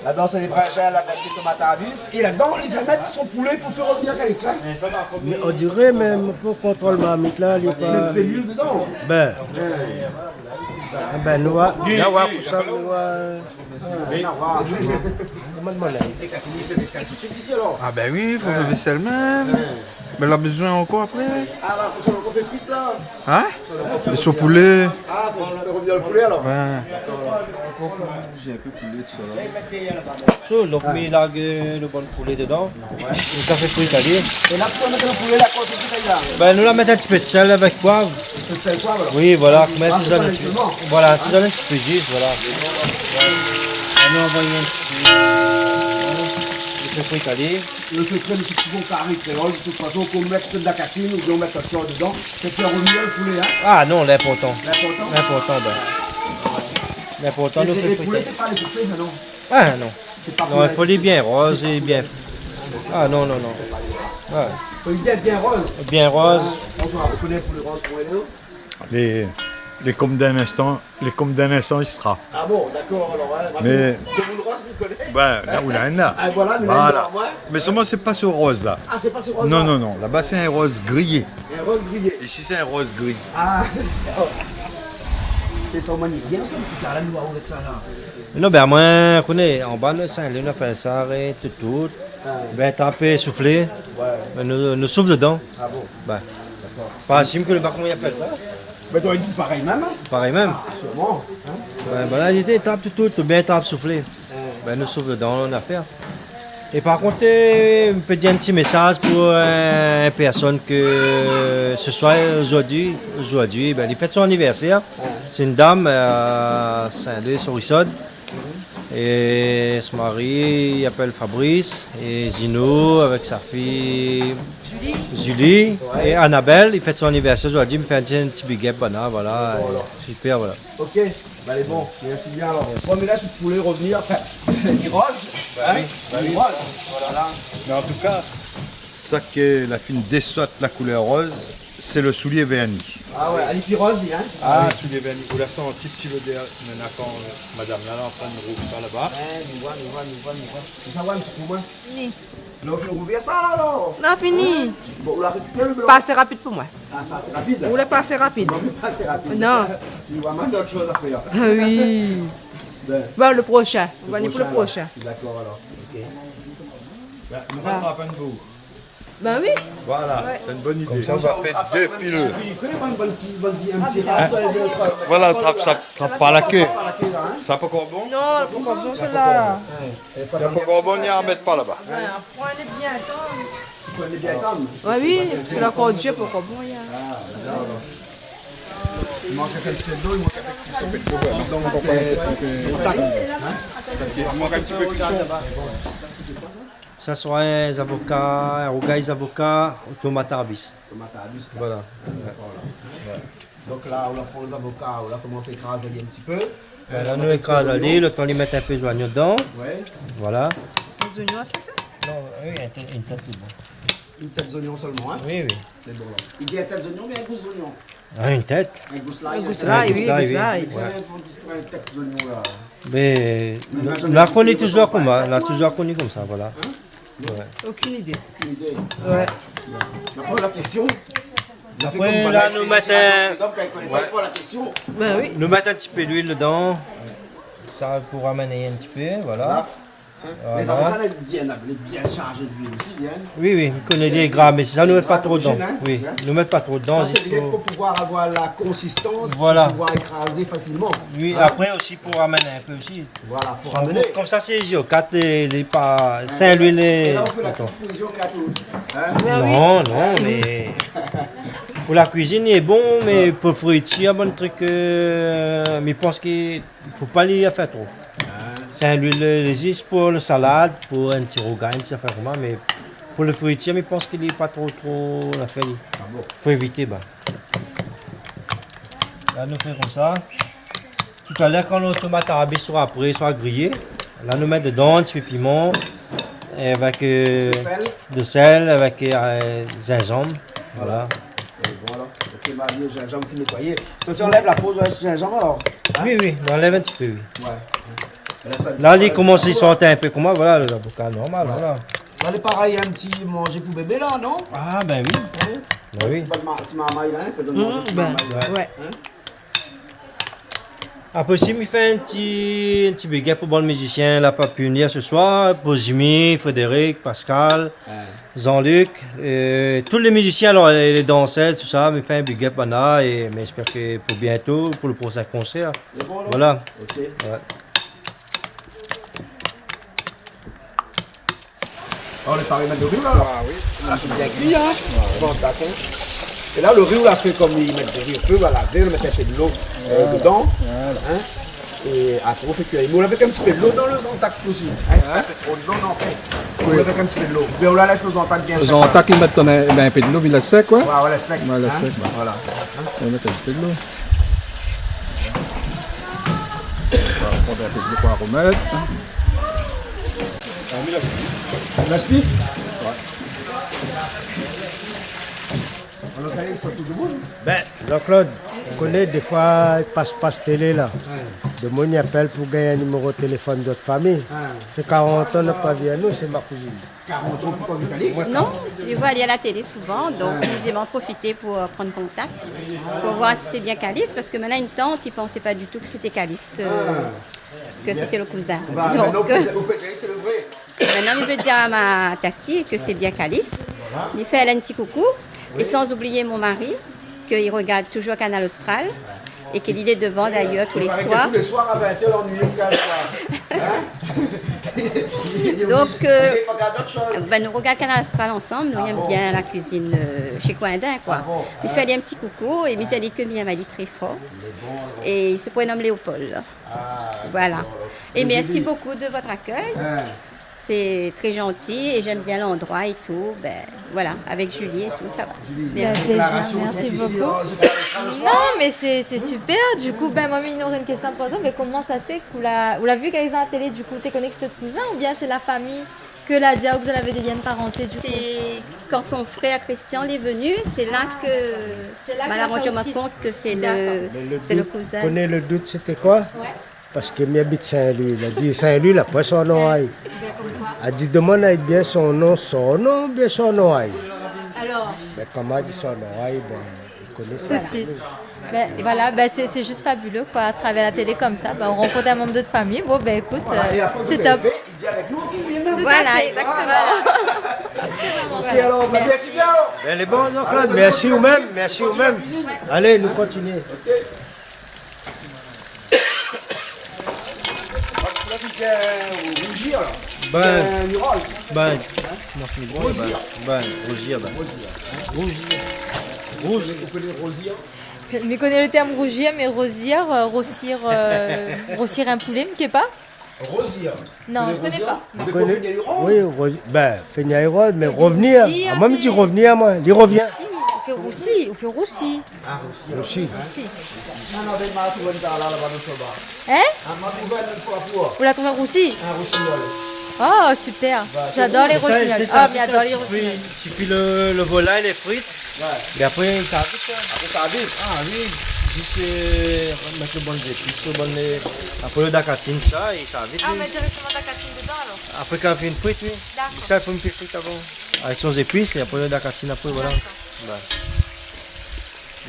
Là-dedans, c'est les brinjales avec les tomates à vis. Et là-dedans, ils mettent son poulet pour faire revenir avec ça. Mais on dirait même pour contrôle marmite là, il est pas. Mais tu fais l'huile dedans. Ben. Ben, nous, pour ça, nous. Comment demander? Ah ben oui, il faut le vaisselle même. Mais elle a besoin encore après. Ah là, faut qu'on fait frites là. Hein? Et sur poulet. Ah, faut faire revenir le poulet alors. Ben. J'ai un peu poulet de ça là. Donc, il a le bon poulet dedans. Le café pour Italie. Et là, pour mettre le poulet, là, quoi, c'est tout là? Ben, nous la mettons un petit peu de sel avec poivre. Un peu de sel poivre alors? Oui, voilà. Mais Ah, si c'est ça pas ne naturellement. voilà, si ça ne se fait juste, voilà. On a envoyé un petit peu pour Italie. Le secret de ce petit bon carré créole, de toute façon, qu'on mette de la catine ou qu'on mette ça dedans, c'est faire revenir le poulet, hein? Ah non, l'important. L'important? L'important, ben. L'important, nous Les fait poulets, c'est pas les soufflés, ça non? Ah non. C'est pas Non, il faut les bien roses et bien. Ah non, non, non. Ouais. Faut les bien rose. Bien rose. Bonsoir, vous connaissez pour les roses pour les Les comme d'un instant, il sera. Ah bon, d'accord, alors, hein, Mais- de vous le rose, vous connaissez? Ben, là où il y en a. Ah, voilà, mais Voilà. là, ouais. Mais seulement, c'est pas ce rose là. Ah, c'est pas ce rose Non, non, non. Là-bas, c'est un rose grillé. Un rose grillé. Ici, c'est un rose gris. Ah, c'est ça, magnifique. Bien, ça, tu as la noix avec ça, là. Non, ben moi, je connais, en bas de Saint-Louis, on a fait ça, et tout. Ben, taper, souffler. Ben, nous souffle dedans. Ah bon? Ben, pas sim que le bacon, il appelle ça. Mais toi, il dit pareil même. Pareil même. Sûrement. Hein? Ben, ben là, il était tape tout, bien tape, souffler. Ben, nous souffle dedans, on a fait. Et par contre, je peux dire un petit message pour une personne que ce soir, aujourd'hui, ben, il fête son anniversaire. C'est une dame à Saint-Louis sur Issod. Et se marie, il appelle Fabrice. Et Zino avec sa fille Julie. Et Annabelle, il fête son anniversaire aujourd'hui, il me fait un petit big up, voilà. Super, voilà. Ok, bah les bons, merci bien alors. Bon, mais là, si tu voulais revenir, enfin, les roses, les roses, voilà. Mais en tout cas, ça que la fine dessote la couleur rose, c'est le soulier verni. Ah ouais, Alipi rose, hein. Ah, soulier verni. Vous la sentez un petit peu de maintenant quand madame là, en train de rouvrir ça là-bas. Nous voilà. Ça va un petit peu moins. Fini. Là, on fait rouvrir ça là, alors. Non, fini. Bon, on l'a récupéré le blanc. Pas assez rapide pour moi. Ah, pas assez rapide. Vous voulez pas assez rapide? Pas assez rapide. Non. Tu vois, même d'autres choses à faire. Ah oui. Bon, le prochain. On va aller pour le prochain. D'accord, alors. Ok. On rattrape un nouveau. Ben oui. Voilà, Ouais. c'est une bonne idée. Comme ça, on va faire deux pileux. Un petit Voilà, trappe par la queue. Ça pas encore bon? Non, pas encore bon celle-là. Il pas encore bon, il y a à mettre pas là-bas. Ouais, prenez bien attendre. Il faut aller bien attendre. Ouais, oui, parce que là, quand Dieu pour encore bon, il y a. Il manque un petit peu d'eau, il manque un peu de cuisson. Il manque un petit peu de cuisson. Ça sera un avocat, un rougail avocat, tomate arabis. Tomate arabis. Voilà. Donc là, on va prendre les avocats, on va commencer à écraser un petit peu. Là, nous écrasons le temps de mettre un peu de joignon dedans. Ouais. Voilà. Les oignons, c'est ça? Non, oui, une tête de bon. Une tête d'oignon seulement, hein? Oui. C'est bon. Il dit un tête d'oignon, mais un gousse d'oignon. Ah, une tête. Un gousse là. Un gousse là, oui, un gousse là. Une tête d'oignon là. Mais là, on est toujours comme ça. Là, toujours connu comme ça, voilà. Ouais. Aucune idée. Aucune idée. Ouais. Après la question. Après, là, nous mettons la question. Ben oui. Nous mettons un petit peu d'huile dedans. Ça pour amener un petit peu, voilà. Les avocats, bien chargés d'huile aussi, bien. Oui, on connaît les gras, mais ça ne met pas trop dedans. Oui, ne met pas trop dedans. Ça, c'est bien pour pouvoir avoir la consistance, voilà. Pour pouvoir écraser facilement. Oui, après aussi pour amener un peu aussi. Voilà, pour amener. Comme ça, c'est ici, 4 les pas. Saint-Louis les. Et là, on fait la composition 4 Non, mais. Pour la cuisine, il est bon, mais pour le fruitier, un bon truc. Mais je pense qu'il ne faut pas les faire trop. C'est l'huile existe pour la salade, pour un petit rougail, ça fait comment, mais pour le fruitier, je pense qu'il n'est pas trop la fait. Faut éviter. Bah. Là, nous faisons comme ça. Tout à l'heure, quand nos tomates arabes seront après, seront grillées, là, nous mettons dedans un petit peu de piment, avec de sel, avec gingembre. Voilà. Voilà. Ok, bah, le gingembre fait nettoyer. Donc, si on enlève la peau du gingembre alors? Oui, on enlève un petit peu, oui. Ouais. Là, il commence à sortir un peu comme moi, voilà, l'avocat normal, voilà. Là, c'est pareil, un petit manger pour bébé là, non? Ah, ben oui. Hein? Ben oui. Pas de petit marmaille là, que de manger petit marmaille. Ouais. Après aussi, il fait un petit béguet pour bon musicien, là, pas punir ce soir, pour Jimmy, Frédéric, Pascal, Jean-Luc, tous les musiciens, alors, les danseuses, tout ça, il fait un béguet là, et mais j'espère que pour bientôt, pour le prochain concert. Bon, voilà. Ok. Ouais. On est pareil, mettre le riz là? Ah oui. Ah, c'est bien cuit, hein? Bon, d'accord. Et là, le riz, on l'a fait comme ils mettent du riz au feu, on va laver, on met un peu de l'eau dedans. Hein? Et après, on fait cuire. Mais on avec un petit peu de l'eau dans le entac aussi. Hein? Un peu trop de l'eau, non, on met avec un petit peu de l'eau. Mais on la laisse nos entacs bien secs. Les entacs, ils mettent un peu de l'eau, mais il est sec, quoi. Ouais, voilà, sec. Voilà, sec. Voilà. On va mettre un petit peu de l'eau. On va prendre un peu de l'eau pour la remettre. L'aspi? Ouais. On localise sur tout le monde? Ben, Jean-Claude, on connaît des fois, il passe télé là. Le monde appelle pour gagner un numéro de téléphone d'autre famille. C'est 40 ans, on n'a pas vu à nous, c'est ma cousine. 40 ans pour du Calix? Non, je vois aller à la télé souvent, donc nous devons profiter pour prendre contact, pour voir si c'est bien Calice, parce que maintenant une tante, il ne pensait pas du tout que c'était Calice, que c'était le cousin. Donc, c'est le vrai. maintenant, il veut dire à ma tati que c'est bien Calice. Il fait un petit coucou. Et sans oublier mon mari, qu'il regarde toujours Canal Austral et qu'il est devant d'ailleurs tous les soirs. Tous les soirs à 20h, l'ennui au Donc, nous regardons Canal Austral ensemble, nous aimons bien la cuisine chez Coindin, quoi. Il fait aller un petit coucou et il dit que bien m'a dit très fort. Et il se prénomme Léopold. Voilà. Et merci beaucoup de votre accueil. C'est très gentil et j'aime bien l'endroit et tout. Ben, voilà, avec Julie et tout, ça va. Merci beaucoup. Non, mais c'est super. Du coup, ben, moi, il aurait une question à poser. Mais comment ça se fait que vous l'avez vu qu'elle est à la télé, du coup, tu es connecté avec ce cousin ou bien c'est la famille que la dia ou que vous avez des liens de parenté du coup? Quand son frère Christian est venu, c'est là que je me rends compte que c'est le cousin. Tu connais le doute, c'était quoi? Parce qu'il habite Saint-Louis. Il a dit Saint-Louis, il n'a pas son nom. Il a dit demande bien son nom, bien son nom. Alors ben, comment il dit son nom, ben, il connaît ça. Tout de suite. Ben, voilà, ben, c'est juste fabuleux quoi, à travers la télé comme ça. Ben, on rencontre un membre de famille. Bon, ben écoute, c'est top. Il vient avec nous en cuisine. Voilà, exactement. Ok, alors, merci bien. Ben, les bons, Jean-Claude, merci vous-même. Merci vous-même. Allez, nous continuons. Rougir là. Rougir. Vous connaissez Rosier? Je connais le terme rougir, mais rossir un poulet, mais pas? Rosier. Non, je connais pas. Oui, ben, Feignaïro, mais revenir. Moi, je dis revenir, moi. Il revient. On fait roussi. Ah, Roussi. Hein? Vous la trouvez roussi? Oh, super. J'adore les rossignols. Ah, mais j'adore les rossignols. Il suffit le volaille, les frites. Et après, ça arrive ça. Après, ça arrive? Ah oui. Juste mettre le bon épices, après le dacatine, ça, et ça arrive. Ah, on met directement dacatine dedans alors? Après, quand on fait une frite, oui. D'accord. Ça, il faut une petite frite avant. Avec son épices, et après le dacatine, après, voilà. Ouais.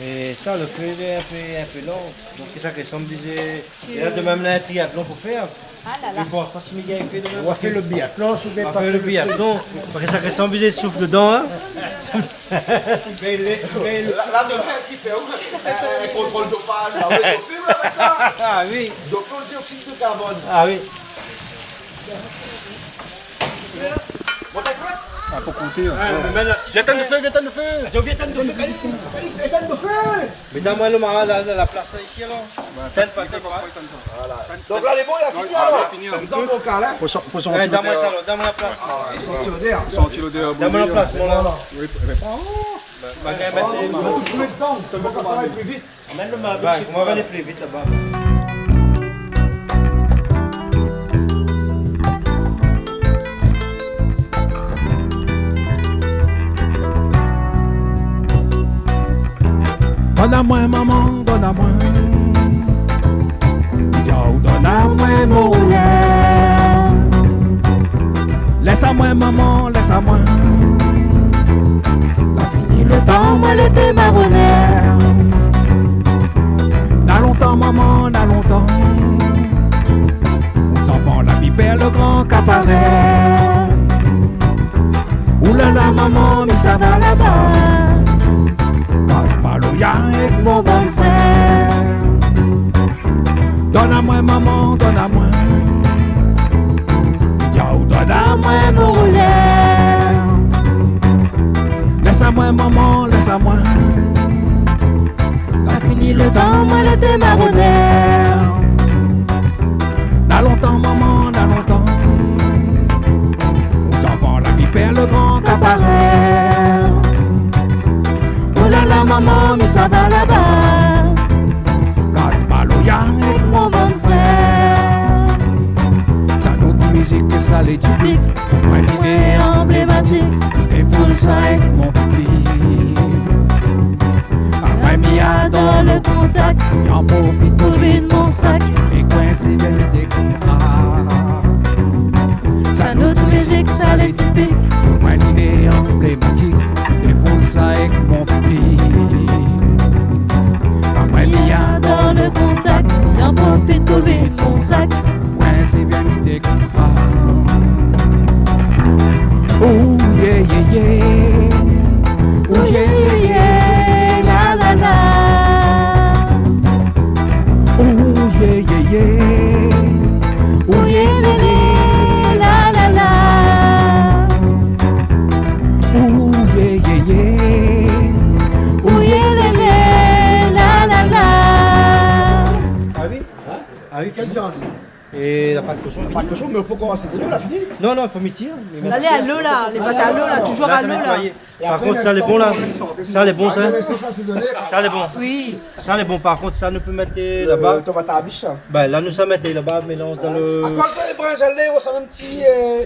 Mais ça, le feu est un peu long. Donc, ça ressemble, disait. Et là, de même, là, un triathlon pour faire. Ah là là. Je pense pas si Miguel fait de même. On va faire le biathlon, on va faire le biathlon. Parce que ça ressemble, disait, souffle dedans. Hein. Là, demain, s'il fait un contrôle dopage, avec ça. Ah oui. Donc, on dioxyde de carbone. Ah oui. Bon, t'as quoi? Ah, pour compter. Viens, Viens de feu. Mais donne-moi la place ici alors. Voilà. Donc là, les bons, il a fini alors. Nous avons au cas là. Donne-moi ça, donne-moi la place. Senti l'odeur. Donne-moi la place, mon là. Oui, on va tout mettre dedans. Ça va aller plus vite. On va aller plus vite là-bas. Donne-moi maman, donne-moi. Donne-moi mon lait. Laisse-moi maman, laisse-moi. La fini le temps, moi l'été marronnaire. N'a longtemps maman, n'a longtemps. On s'enfant la pipère, le grand cabaret. Oulala maman, mais ça va là-bas. Avec mon bon frère. Donne-moi maman, donne-moi. Donne-moi mon lait. Laisse-moi maman, laisse-moi. La fini le temps, moi l'été marronnaire. N'a longtemps maman, n'a longtemps. On t'envoie la pipère, le grand cabaret. Oh là là maman, mais ça va là-bas. Gaz baloya avec mon bon frère. Ça notre musique, ça les typique. Moi l'idée emblématique. Et vous le savez avec mon public. Moi m'y adore le contact. Y'en profite pour vide mon sac. Les coins c'est bien des contrats. Ça notre musique, ça les typique. Moi l'idée emblématique. Et vous le savez avec mon public. Moi m'y adore le contact. Y'en profite pour vide mon sac. Coins c'est bien des contrats. Oh yeah yeah yeah. Oh yeah yeah yeah. La la la. Oh yeah yeah yeah. Oh yeah yeah yeah. La la la. Oh yeah yeah yeah. Oh yeah yeah yeah. La la la. Ah oui? Ah oui, quelle viande? Et pâte cochon. Pâte cochon, mais pourquoi assaisonner, on l'a fini? Non, il faut m'y Allez à l'eau là, les pâtes à l'eau là, toujours à l'eau là. Par contre, ça, les bon là. Ça, les bon, ça. Ça, les bon. Oui. Ça, les bon. Par contre, ça, nous peut mettre là-bas. Tomate à biche, ça. Ben, là, nous, ça mettre là-bas, mélange dans le. À quoi les brinjales, on sent un petit.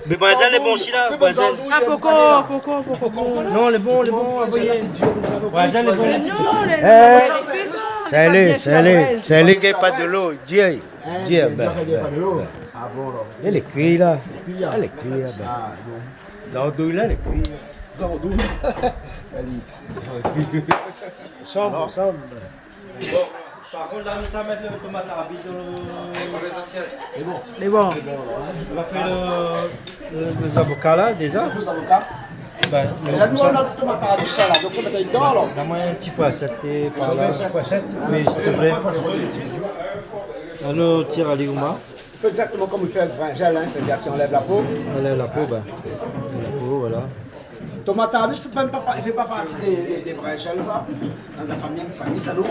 Mais brinjales, les bons aussi là. Brinjales. Ah, pourquoi? Non, les bons, envoyez. Brinjales, les bons. C'est lui qui n'est pas de l'eau. Dieu. Ben. Ah bon, alors. Il est cuit là. Elle est cuit là. Dans le dos, là, elle est cuit. Zandou. Sombre. Bon, par contre, là, nous, ça mettre le tomate à biche dans les assiettes. C'est bon. C'est bon. On va faire les avocats là, déjà. Les avocats. Ben, là, nous, on a le tomate à biche là, donc on met dedans alors. Donne-moi un petit poisson par là. Oui, c'est vrai. On tire à l'igoma. Il fait exactement comme il fait le brinjal, hein, c'est-à-dire qu'il enlève la peau. On enlève la peau, ben. La peau, voilà. Tomate à biche, il ne fait pas partie des brinjales, ça. Dans la famille, ça nous.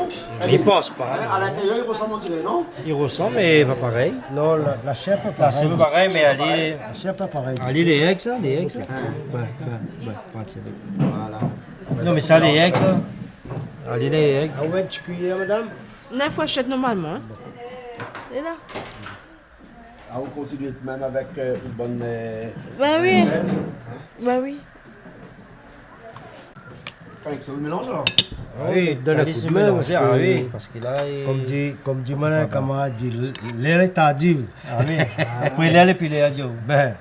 Il pense pas. À l'intérieur, il ressemble au tiré, non? Il ressemble, mais pas pareil. Non, la chair pas pareil. C'est pas pareil, mais elle est. La chair pas pareil. Elle est les eggs, ça, les eggs, ça. Ouais, pas tiré. Voilà. Non, mais ça, les eggs, ça. Elle est les eggs. Ah ouais, tu cuillères, madame? 9 fois achète normalement. Et là? Ah, on continue même avec une bonne. Ben oui. Ben oui. Fallait que ça vous mélange alors? Oui, donne un coup de main, ah oui, parce qu'il a. Comme dit mon camarade, l'air est tardif. Ah oui, après l'air et puis l'air adieu. Ben.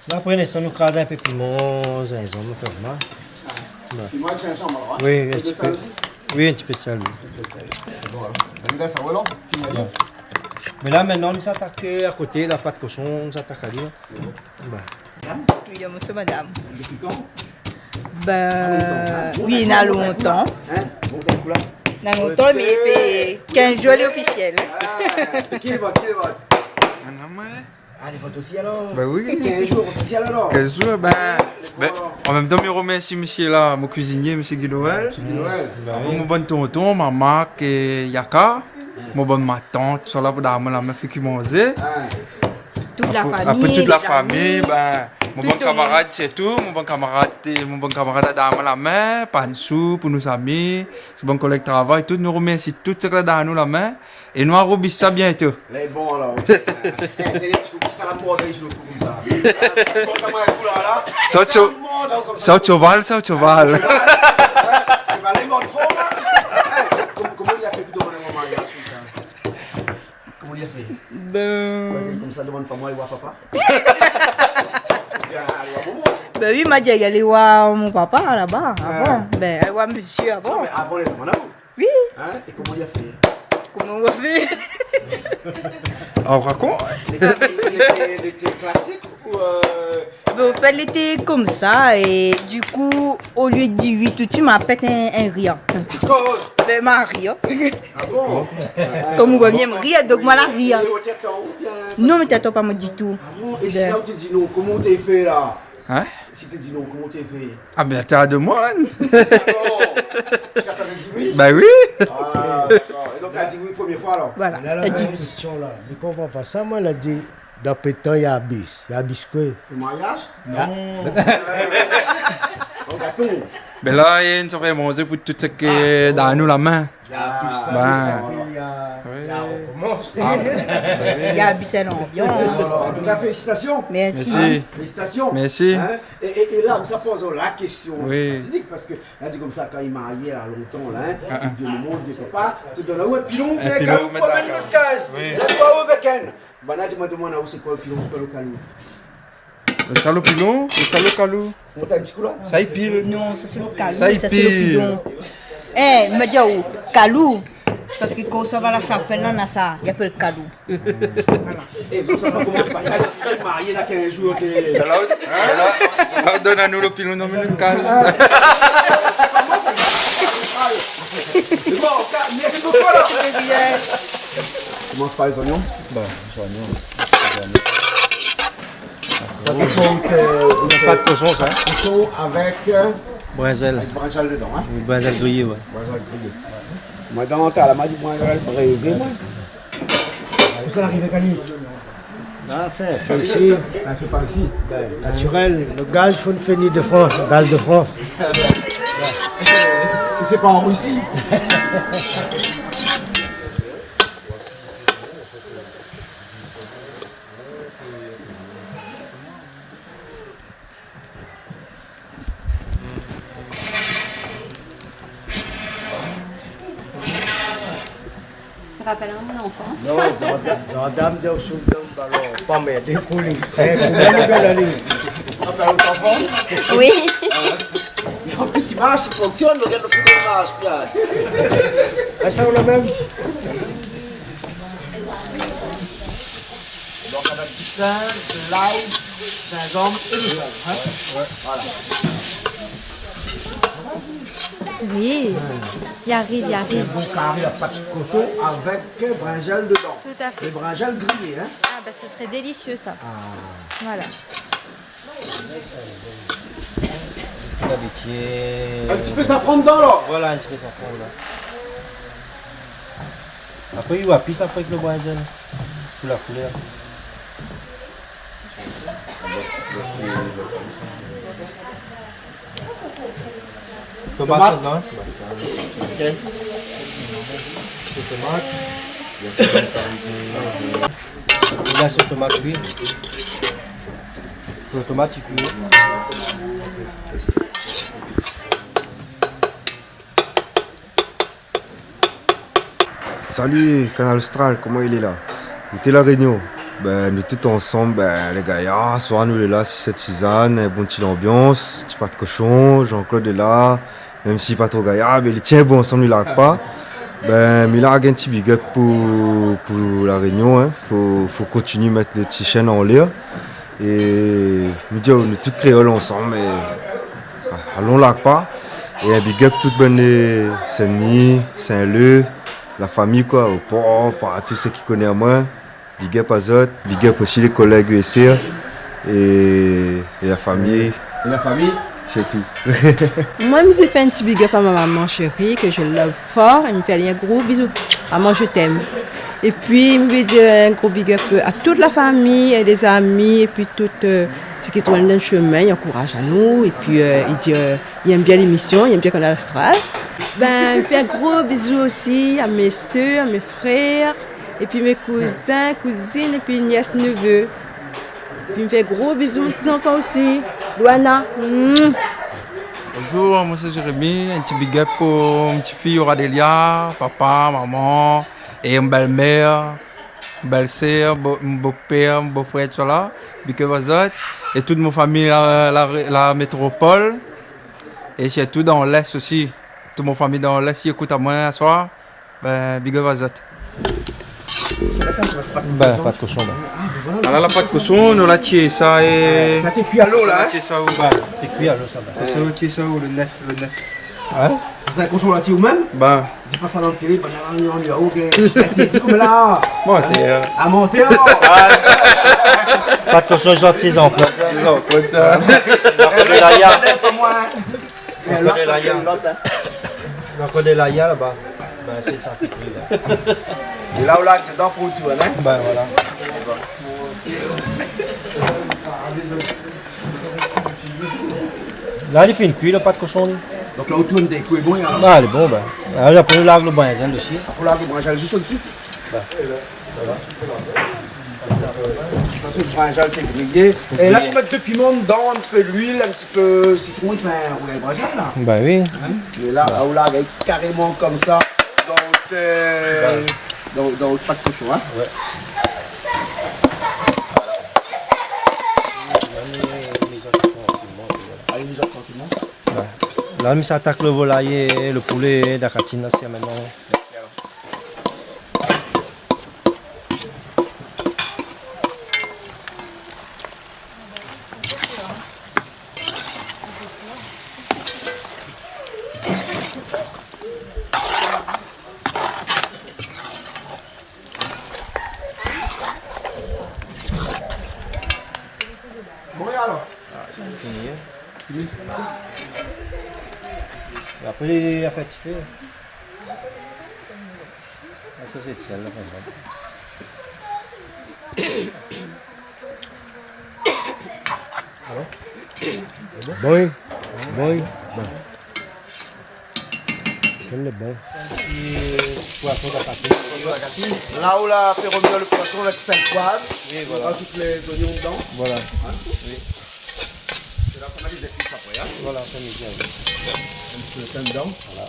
Là, après, ça nous crase un peu piment, zinzon, nous fait mal. Piment avec gingembre, alors? Oui, un petit peu. Oui, un petit peu de sel. C'est bon alors. Ben, ça va là? Mais là, maintenant, on s'attaque à côté, la pâte cochon, on s'attaque à lui. Oui, monsieur, madame. Depuis quand? Ben, oui, il y a longtemps. Hein? Longtemps, là? Il y a longtemps, mais il fait 15 jours, il est officiel. Qui est votre? Ah, les votes aussi alors? Ben oui. 15 jours officiels alors? 15 jours, ben, en même temps, je remercie monsieur là, mon cuisinier, monsieur Guy Noël. Mon bon tonton, ma marque et Yaka. Mon bon ma tante, sont là pour darmer la main, fait qu'ils manger. Toute la famille. Après toute la famille, ben, mon bon camarade, c'est tout. Mon bon camarade a darmer la main, Pansou, pour nos amis. C'est bon collègue de travail, tout. Nous remercions tout ce que a nous la main. Et nous avons ça bientôt. Les bons alors. Ça la mode, je le fous comme ça. Ça au cheval, ça au cheval. Comment il a fait plutôt mon mariage? Comment il a fait? Ben. Comme ça, demande pas moi, il voit papa. Ben oui, il m'a dit qu'il allait voir mon papa là-bas avant. Ben, aller voir monsieur avant. Non, mais avant les mamans, oui. Hein? Et comment il a fait? Comment on va faire? On raconte? L'été classique ou Ben, on fait l'été comme ça et du coup, au lieu de 18, tu m'appelles un riant. Ben, ma riant. Ah bon? Comme on va bien me rire, donc moi la riant. Non, mais t'attends pas moi du tout. Ah bon? Et si là, tu dis non, comment t'es fait là? Hein? Si tu dis non, comment t'es fait? Ah, ben, t'es à deux mois. Oui? Ben oui. Ah, d'accord. Et donc, elle a dit oui première fois alors? Voilà. Elle a une question là. Je ne comprends pas ça. Moi, elle a dit dans Pétan, il y a un bis. Il y a un bis quoi? Le mariage? Non. Au gâteau. Mais là, il y a une soirée manger pour tout ce qui est dans nous la main. Il y a un bus. Il y a un bus à l'ambiance. En tout cas, félicitations. Merci. Félicitations. Merci. Hein? Et là, ça pose la question oui. parce que là, dit comme ça, quand il m'a marié là longtemps, là, il vient le monde, il vient papa, tu donnes un pilon, mais quand il prend une autre case, il est pas avec elle. Bah là, dis-moi, demande où c'est quoi le pilon, c'est quoi le calou? Le salopilon, le salocalou. On t'a un petit coup là? Ça y pile. Non, ça c'est le calou, ça c'est le pilon. Eh, me dis où? Calou. Parce que quand ça va la chapelle, là, ça, il y a pas le calou. Et vous savez comment c'est pas il marié là 15 jours. Là, donne à nous le pilon dans le calme. C'est pas moi, c'est bon, merci beaucoup alors. Commence par les oignons. Bon, les oignons. Ça c'est pour pâte cochon, ça. Cochon avec brinjelle. Avec brinjelle dedans, hein. Brinjelle grillée, ouais. Brinjelle grillée. Moi, dans ta, la m'a dit brinjelle braisée, moi. Où ça arrive, Cali? Fait ici. Fait par ici. Naturel. Le gaz, il faut une finir de France. Gaz de France. Si c'est pas en Russie. Ça rappelle mon enfance. Non, dans la dame de Soudam, pas mais découlé. C'est une belle ligne. Oui. En plus, il marche, il fonctionne, regarde le football marche, Pierre. Ça, on a même. Donc, on a du pain, de l'ail, gingembre et du beurre. Hein? Voilà. Oui, il arrive. Un bon carré à pâte de cochon avec brinjal dedans. Tout à fait. Les brinjal grillés, hein? Ah, bah ce serait délicieux ça. Voilà. Un petit peu safran dedans, là. Voilà, un petit peu safran là. Après, il y a plus après que le brinjal. Pour la couleur. Tomate dedans. Ok. Tomate. Il y a ce tomate cuit. Le tomate cuit. Salut Canal Austral, comment il est là? Il était la réunion. Ben, nous tous ensemble, ben, les gars, soir nous est là, cette Suzanne, un bon petit ambiance, petit pas de cochon, Jean-Claude est là, même s'il n'est pas trop gaillard, mais il tient bon ensemble, il lag pas. Ben, mais là, il y a un petit big up pour la réunion, hein. Faut continuer à mettre le petit chaîne en l'air. Et nous dire, on est tous créoles ensemble, mais allons lag pas. Et un big up toute bonne Saint-Denis, Saint-Leu, la famille quoi, au port, à tous ceux qui connaissent moi. Big up à Zot, big up aussi les collègues USR et la famille. Et la famille? C'est tout. Moi, je me fais un petit big up à ma maman chérie, que je love fort. Elle me fait un gros bisou. Maman, je t'aime. Et puis, je me fais dire un gros big up à toute la famille, et les amis, et puis toutes ceux qui tournent dans le chemin. Ils encouragent à nous. Et puis, ils aiment bien l'émission, ils aiment bien Canal Austral. Ben, je me fais un gros bisou aussi à mes soeurs, à mes frères. Et puis mes cousins, cousines, et puis nièces, neveux. Puis il me fait gros bisous, mes petits enfants aussi. Luana. Bonjour, moi c'est Jérémy. Un petit big up pour une petite fille Aurélia, papa, maman, et une belle-mère, une belle-sœur, mon beau-père, mon beau-frère, tout ça là. Big up à eux. Et toute ma famille, la métropole. Et surtout dans l'Est aussi. Toute ma famille dans l'Est, qui écoute à moi ce soir. Ben, big up à eux. Ben, pas de cochon. Alors la pâte de cochon, nous la tirons ça et... Ça t'est cuit à l'eau là, hein? Ça où? T'es cuit à l'eau ça va. Ça où, ça où, le nef. Ouais? C'est un cochon là, tu ou même? Ben. Dis pas ça dans le télé, ben là, on y a ok. Dis comme là. Monter. À monter. Pas de cochon gentil, ils en plantent. Ils en plantent ça. On connaît la ya. On connaît la ya. On connaît la ya là-bas. Ben c'est ça qui cuit là. Et là, on l'a dedans pour tout, hein? Ben voilà. Là, il fait une cuite, pas de cochon. Donc là, on tourne des coups et bon, ah, elle est bon, ben. Alors, après, on lave le brinjal aussi. On lave le brinjal juste au-dessus. Ben. Voilà. Parce que le brinjal, c'est grillé. Et là, si on met 2 piments dedans, un petit peu d'huile, un petit peu citron, il fait un roulet de brinjal, là. Ben oui. Et là, on lave carrément comme ça dans le pas de cochon, hein? Ouais. Là, on s'attaque le volaille et le poulet, la catine, c'est maintenant. Bon, et alors? Fini. Et après, il a fait tirer. Ça, c'est de sel, là, par exemple. Bon. Bon. Quel est bon. Là où la fait revenir le poisson avec 5 poivres, voilà. on rajoute les oignons dedans. Voilà. Oui. C'est là qu'on a les épices après. Hein. Voilà, ça met bien. Un petit peu de thym dedans. Voilà.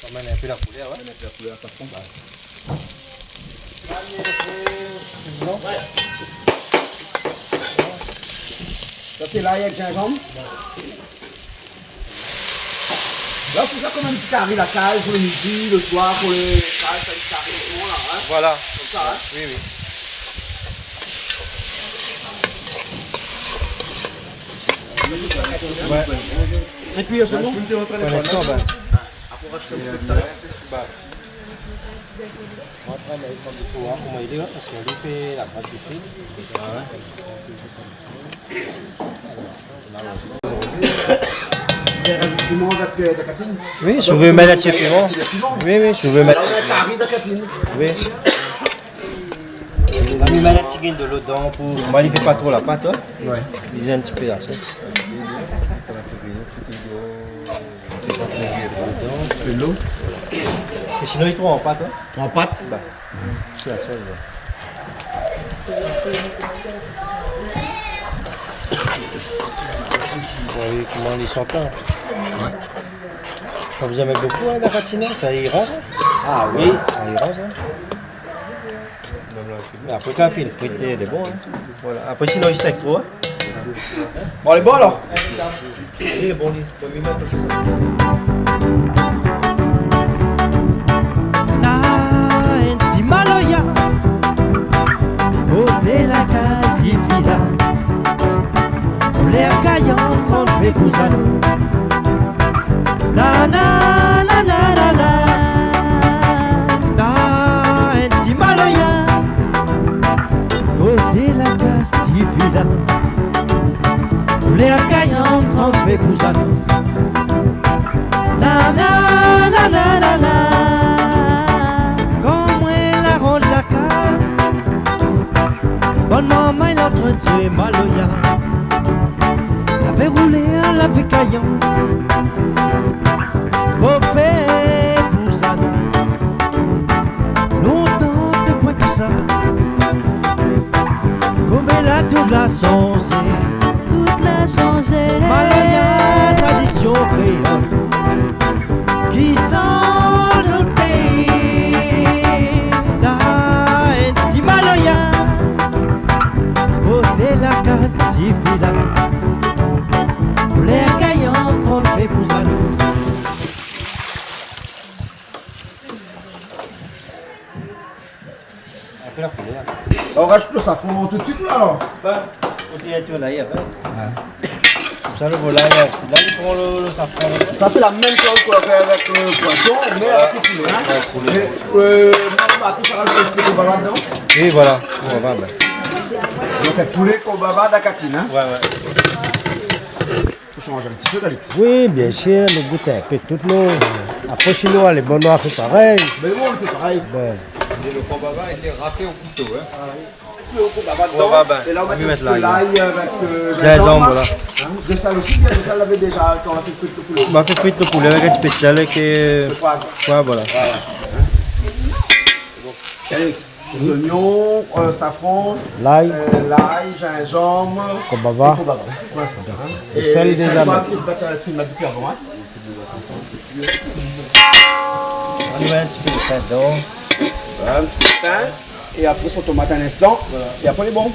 Ça mène un peu la couleur, ouais. Un peu la couleur, ça fond. Ouais. Ça c'est l'ail avec gingembre. Là, c'est ça comme un petit carré la cale pour le midi, le soir, pour le. Ah, ça le carré tout le monde là, hein. Voilà. C'est ça, hein. Oui, oui. Ouais. Et puis, c'est bon. Pour l'instant, ben. On va travailler comme il faut, hein, comment il est là, parce qu'on lui fait la pâte de fruits. Oui, si vous voulez mettre la tire piment. Oui, si vous voulez mettre. Oui. On a mis la tigine de l'eau dedans pour ne manipuler pas trop la pâte. Ouais. Il y a un petit peu là. De l'eau. Et sinon, il trouve en pâte. En pâte. Bah, c'est la seule. Vous voyez comment ils sont pleins. Ouais. Ça vous aimez beaucoup, hein, la ratine, ça y range. Ah oui. Ça y range. Mais après, quand il fait une frite, il est bon. Hein. Voilà. Après, sinon, il sec trop. Hein. Bon, elle est bon alors. Il est bon, il faut lui mettre aussi. Maloya, oh de la casa civila, les gaillants qu'on fait cousano. La na la la la la, na enti Maloya, oh de la casa civila, les gaillants qu'on fait cousano. La na la la la la. Bonne maman, il est en train de tuer Maloya. Avait roulé un lave caillon. Beau fait Bouzane. Longtemps depuis tout ça. Comme elle a toute la changé. Toute la changé. Maloya, tradition créole. Qui sent notre pays. La enti Maloya. De la case civile, les caillants qu'on fait pour ça. On rajoute le safran tout de suite là alors. On dit un tour là, il y a pas. Ça le volaille, c'est là qu'ils prend le safran. Ça c'est la même chose qu'on fait avec le poisson, mais avec le poulet. Hein. Tout ça rajoute le kobaba dedans. Oui voilà, on va ben. Donc le poulet kobaba d'Akatine. Hein. Ouais. Faut changer un petit peu Calix. Oui, bien sûr, le goût est un peu tout l'eau. Après chez nous, les bons noirs fait pareil. Mais bon, on fait pareil. Ben. Et le kobaba était râpé au couteau. Hein. Le kobaba dedans. Et là on va mettre l'ail avec gingembre. Voilà. De sel aussi, bien de sel l'avait déjà quand on a fait frite le poulet. On va faire frite le poulet avec un petit peu de sel et voilà. Calix. Les oignons, safran, l'ail, gingembre, kobaba. Et sel déjà. On y met un petit peu de pain dedans. Voilà, un petit peu de pain. Et après son tomate un instant. Voilà. Et après les bons.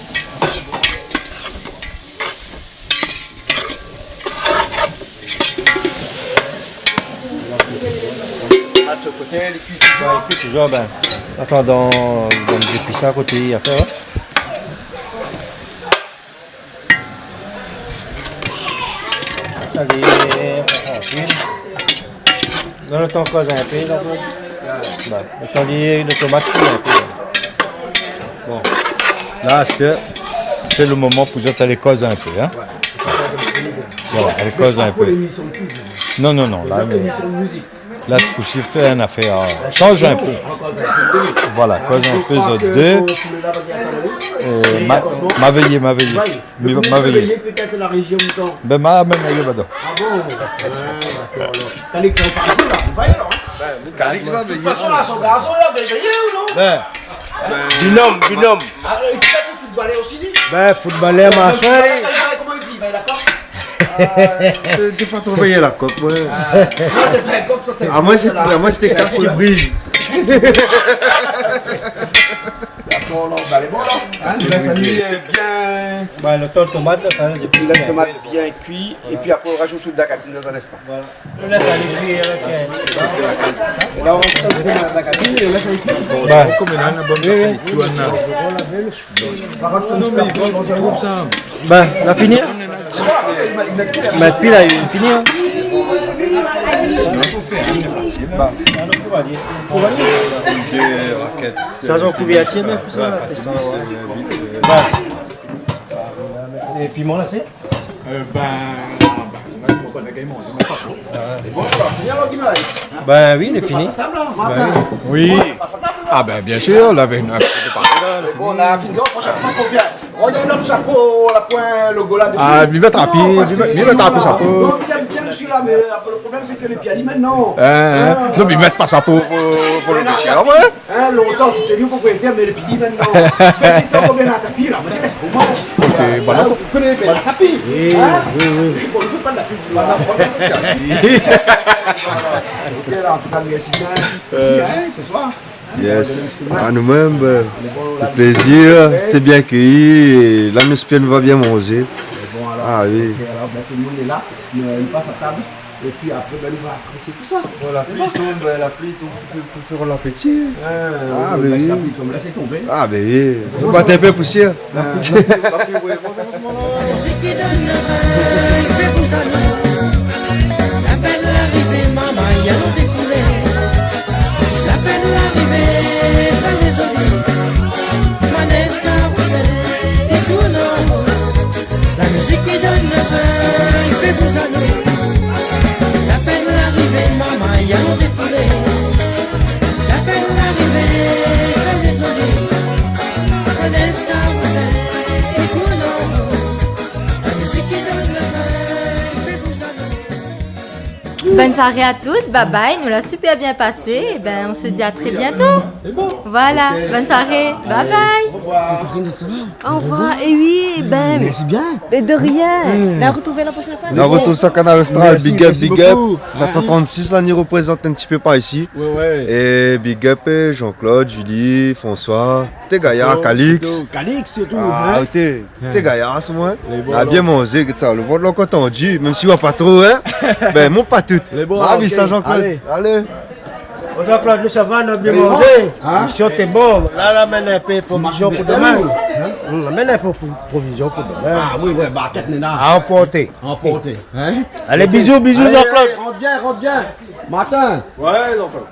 De ce côté, les cuits toujours. Ouais, les cuits toujours, ben. Attendant, les épices à côté à faire. Ouais. Salé, tranquille. Dans le temps qu'on cause un peu, donc. Ben, le temps de tomate, un peu. Bon. Là, c'est le moment pour dire qu'elle cause un peu. Hein? Voilà, elle cause un peu. Pour l'émission de cuisine. Non. Là, l'émission de musique. Là, ce coup-ci, fais une affaire. Change un peu. Voilà, cause un peu de deux. Ma veillé. peut-être la région du temps. Ben, ma même aïe, badon. Ah bon? D'accord. Calix, on passe là, vous voyez là? Calix va veiller. De toute façon, là, son garçon, là, vous veillez ou non? Ben, binôme. Ah, et tu fais tout footballeur aussi, lui? Ben, footballeur, ma soeur. Comment il dit? Il va d'accord? T'es pas trop veillé la coque, ouais. Non, t'es pas un coq, ça c'est. À moi, c'était casse qui brise. D'accord, là, bah, les bons, là. Hein, ça lui est bien. Bah, le temps de tomate, là, ça, j'ai plus La tomate bien cuit, et puis après, on rajoute tout le dacatine dans un instant. Voilà. On laisse aller cuire, Et là, on va rajouter le dacatine et on laisse aller cuire. Bah, Comme il a une bonne comme ça. bah, la finir. Mais puis là, il finit. Hein. Ça, j'en pouvais attirer, tout ça. Et puis, mon là, c'est ben oui, il est fini. Oui. Ah ben bien sûr, la veine. Bon, la fin de la prochaine fois qu'on vient, on a un chapeau, la point, le gola dessus. Ah, vive tapis, vive tapis chapeau. Non, bien monsieur là, mais le problème c'est que les pieds maintenant. Non, mais mettre pas ça pour le métier, alors ouais. Longtemps c'était lui propriétaire, mais les pieds maintenant. Mais c'est toi combien à tapis là, mais laisse pour moi. Ok, voilà. Vous connaissez bien la tapis. Oui. Bon, ne fais pas de la pub. Ok, là, en tout cas, merci bien. Ce soir. Yes. À nous-mêmes, le plaisir, t'es bien accueilli. Et la nous va bien manger. Ah oui. Alors, tout le monde est là, il passe à table. Et puis après, ben, il va apprécier tout ça. La pluie tombe pour faire l'appétit. Ah, ben oui. La pluie tombe, laissez tomber. Ah, ben oui. On va un peu poussière. La musique qui donne le vin, il fait pour ça. La fête de l'arrivée, maman, il y a nos défoulés. La fête de l'arrivée, ça les odie. Manès, carrousel, et tout non. La musique qui donne le vin, il fait pour ça. La fête de l'arrivée, maman, il y a nos défoulés. La fête de l'arrivée, ça les odie. Manès, carrousel, et tout non. La musique qui donne le vin, il fait pour ça. Bonne soirée à tous, bye bye, nous l'a super bien passé, et ben on se dit à très bientôt. Voilà, bonne soirée, bye bye. Au revoir, et oui, ben. Merci bien. Mais de rien. La retrouver la prochaine fois. On retrouve ça Canal Austral, big up. 936, là, on y représente un petit peu par ici. Ouais. Et big up, Jean-Claude, Julie, François, t'es gaillard, Calix. Calix surtout. Ah, t'es gaillard, c'est moi. On a bien mangé, que ça, le ventre l'encore tendu, même si on va pas trop, hein. Ben, mon pas tout. Ah oui, ça, Jean-Claude. Allez. Jean-Claude, nous ça va, on a bien mangé. Si t'es bon, là, amène un peu de provision pour demain. Amène un peu de provision pour demain. Ah oui, bah, tête nena. À emporter. Hein? Allez, bisous, Jean-Claude. Rentre bien. Martin. Ouais, Jean-Claude.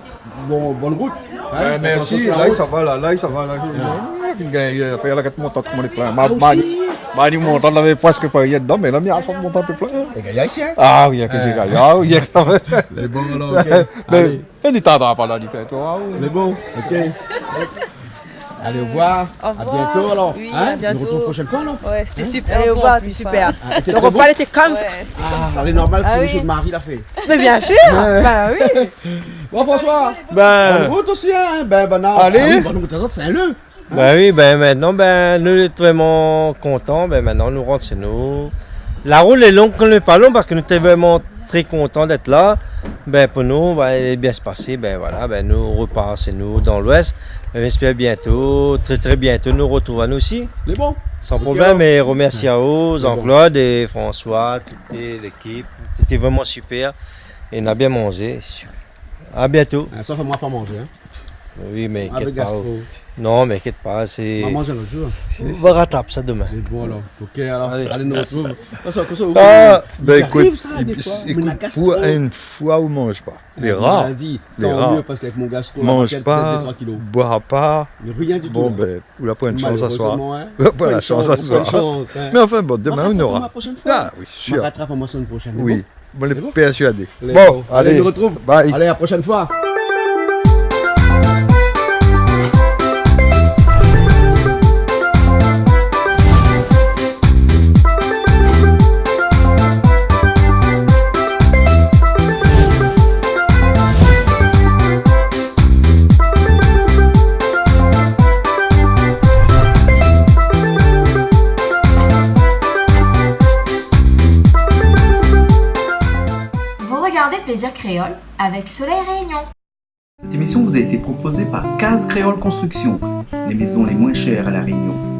Bon, bonne route. Merci, là, ça va, là. Il a fait la 4 montantes comme on est plein. Mani montant l'avait presque pas hier dedans, mais là, il y a 100 montantes plein. Les gars, ici, hein? Ah oui, il y a que j'ai gagné. Ah oui, il y a que ça fait. Les bons, alors, ok. Mais il t'attendra pas là, il fait toi. Les bons, ok. Allez, au revoir. Au revoir. À bientôt, alors. Oui, hein? à bientôt. Nous retrouvons la prochaine fois, non? Ouais, c'était super. Allez, au revoir, c'était super. C'était Le très repas, bon. il était comme ça. Ah, c'est normal que Ah c'est oui. monsieur de Marie l'a fait. Mais bien sûr. Bah oui. Bon, François. Ben, Bonne route aussi, hein? Ben, non. Allez. Ah oui, bonne route, c'est un lieu. ben oui, ben maintenant, ben nous sommes vraiment contents. Ben maintenant, nous rentrons chez nous. La route est longue, qu'on n'est pas long parce que nous sommes vraiment très contents d'être là. Ben pour nous, ben, elle est bien se passer. Ben voilà, ben nous repartons chez nous dans l'Ouest. Ben, j'espère bientôt, très bientôt, nous retrouvons nous aussi. Les bons. Sans Ok, problème, alors. et remercie à vous, Jean-Claude et François, toute l'équipe. C'était vraiment super. Et on a bien mangé. À bientôt. Ça fait moi pas manger, hein? Oui, mais Avec inquiète pas. gastro. Non, mais inquiète pas, c'est. On va manger l'autre jour. On va rattraper ça demain. Les bons, alors. Ok, alors. Allez, nous retrouver. Ah, ben Il arrive, écoute, ça, des fois, mais écoute, la gastro. une fois où mange pas. Les On rats, a dit, les tant rats. mieux, parce qu'avec mon gastro, Mange pas, bois pas. Rien du tout. Bon, ben, ou la bonne chance à soir. Malheureusement, hein. Pas la chance à soir. Bonne chance, hein. Mais enfin, bon, demain on On aura. la prochaine fois. Ah oui, On sûr. rattrape à moi la semaine prochaine. Oui. On est persuadé. Bon, allez, on se retrouve. Bye. Allez, à la prochaine fois. Plaisir Créole avec Soleil Réunion. Cette émission vous a été proposée par Case Créole Construction, les maisons les moins chères à La Réunion.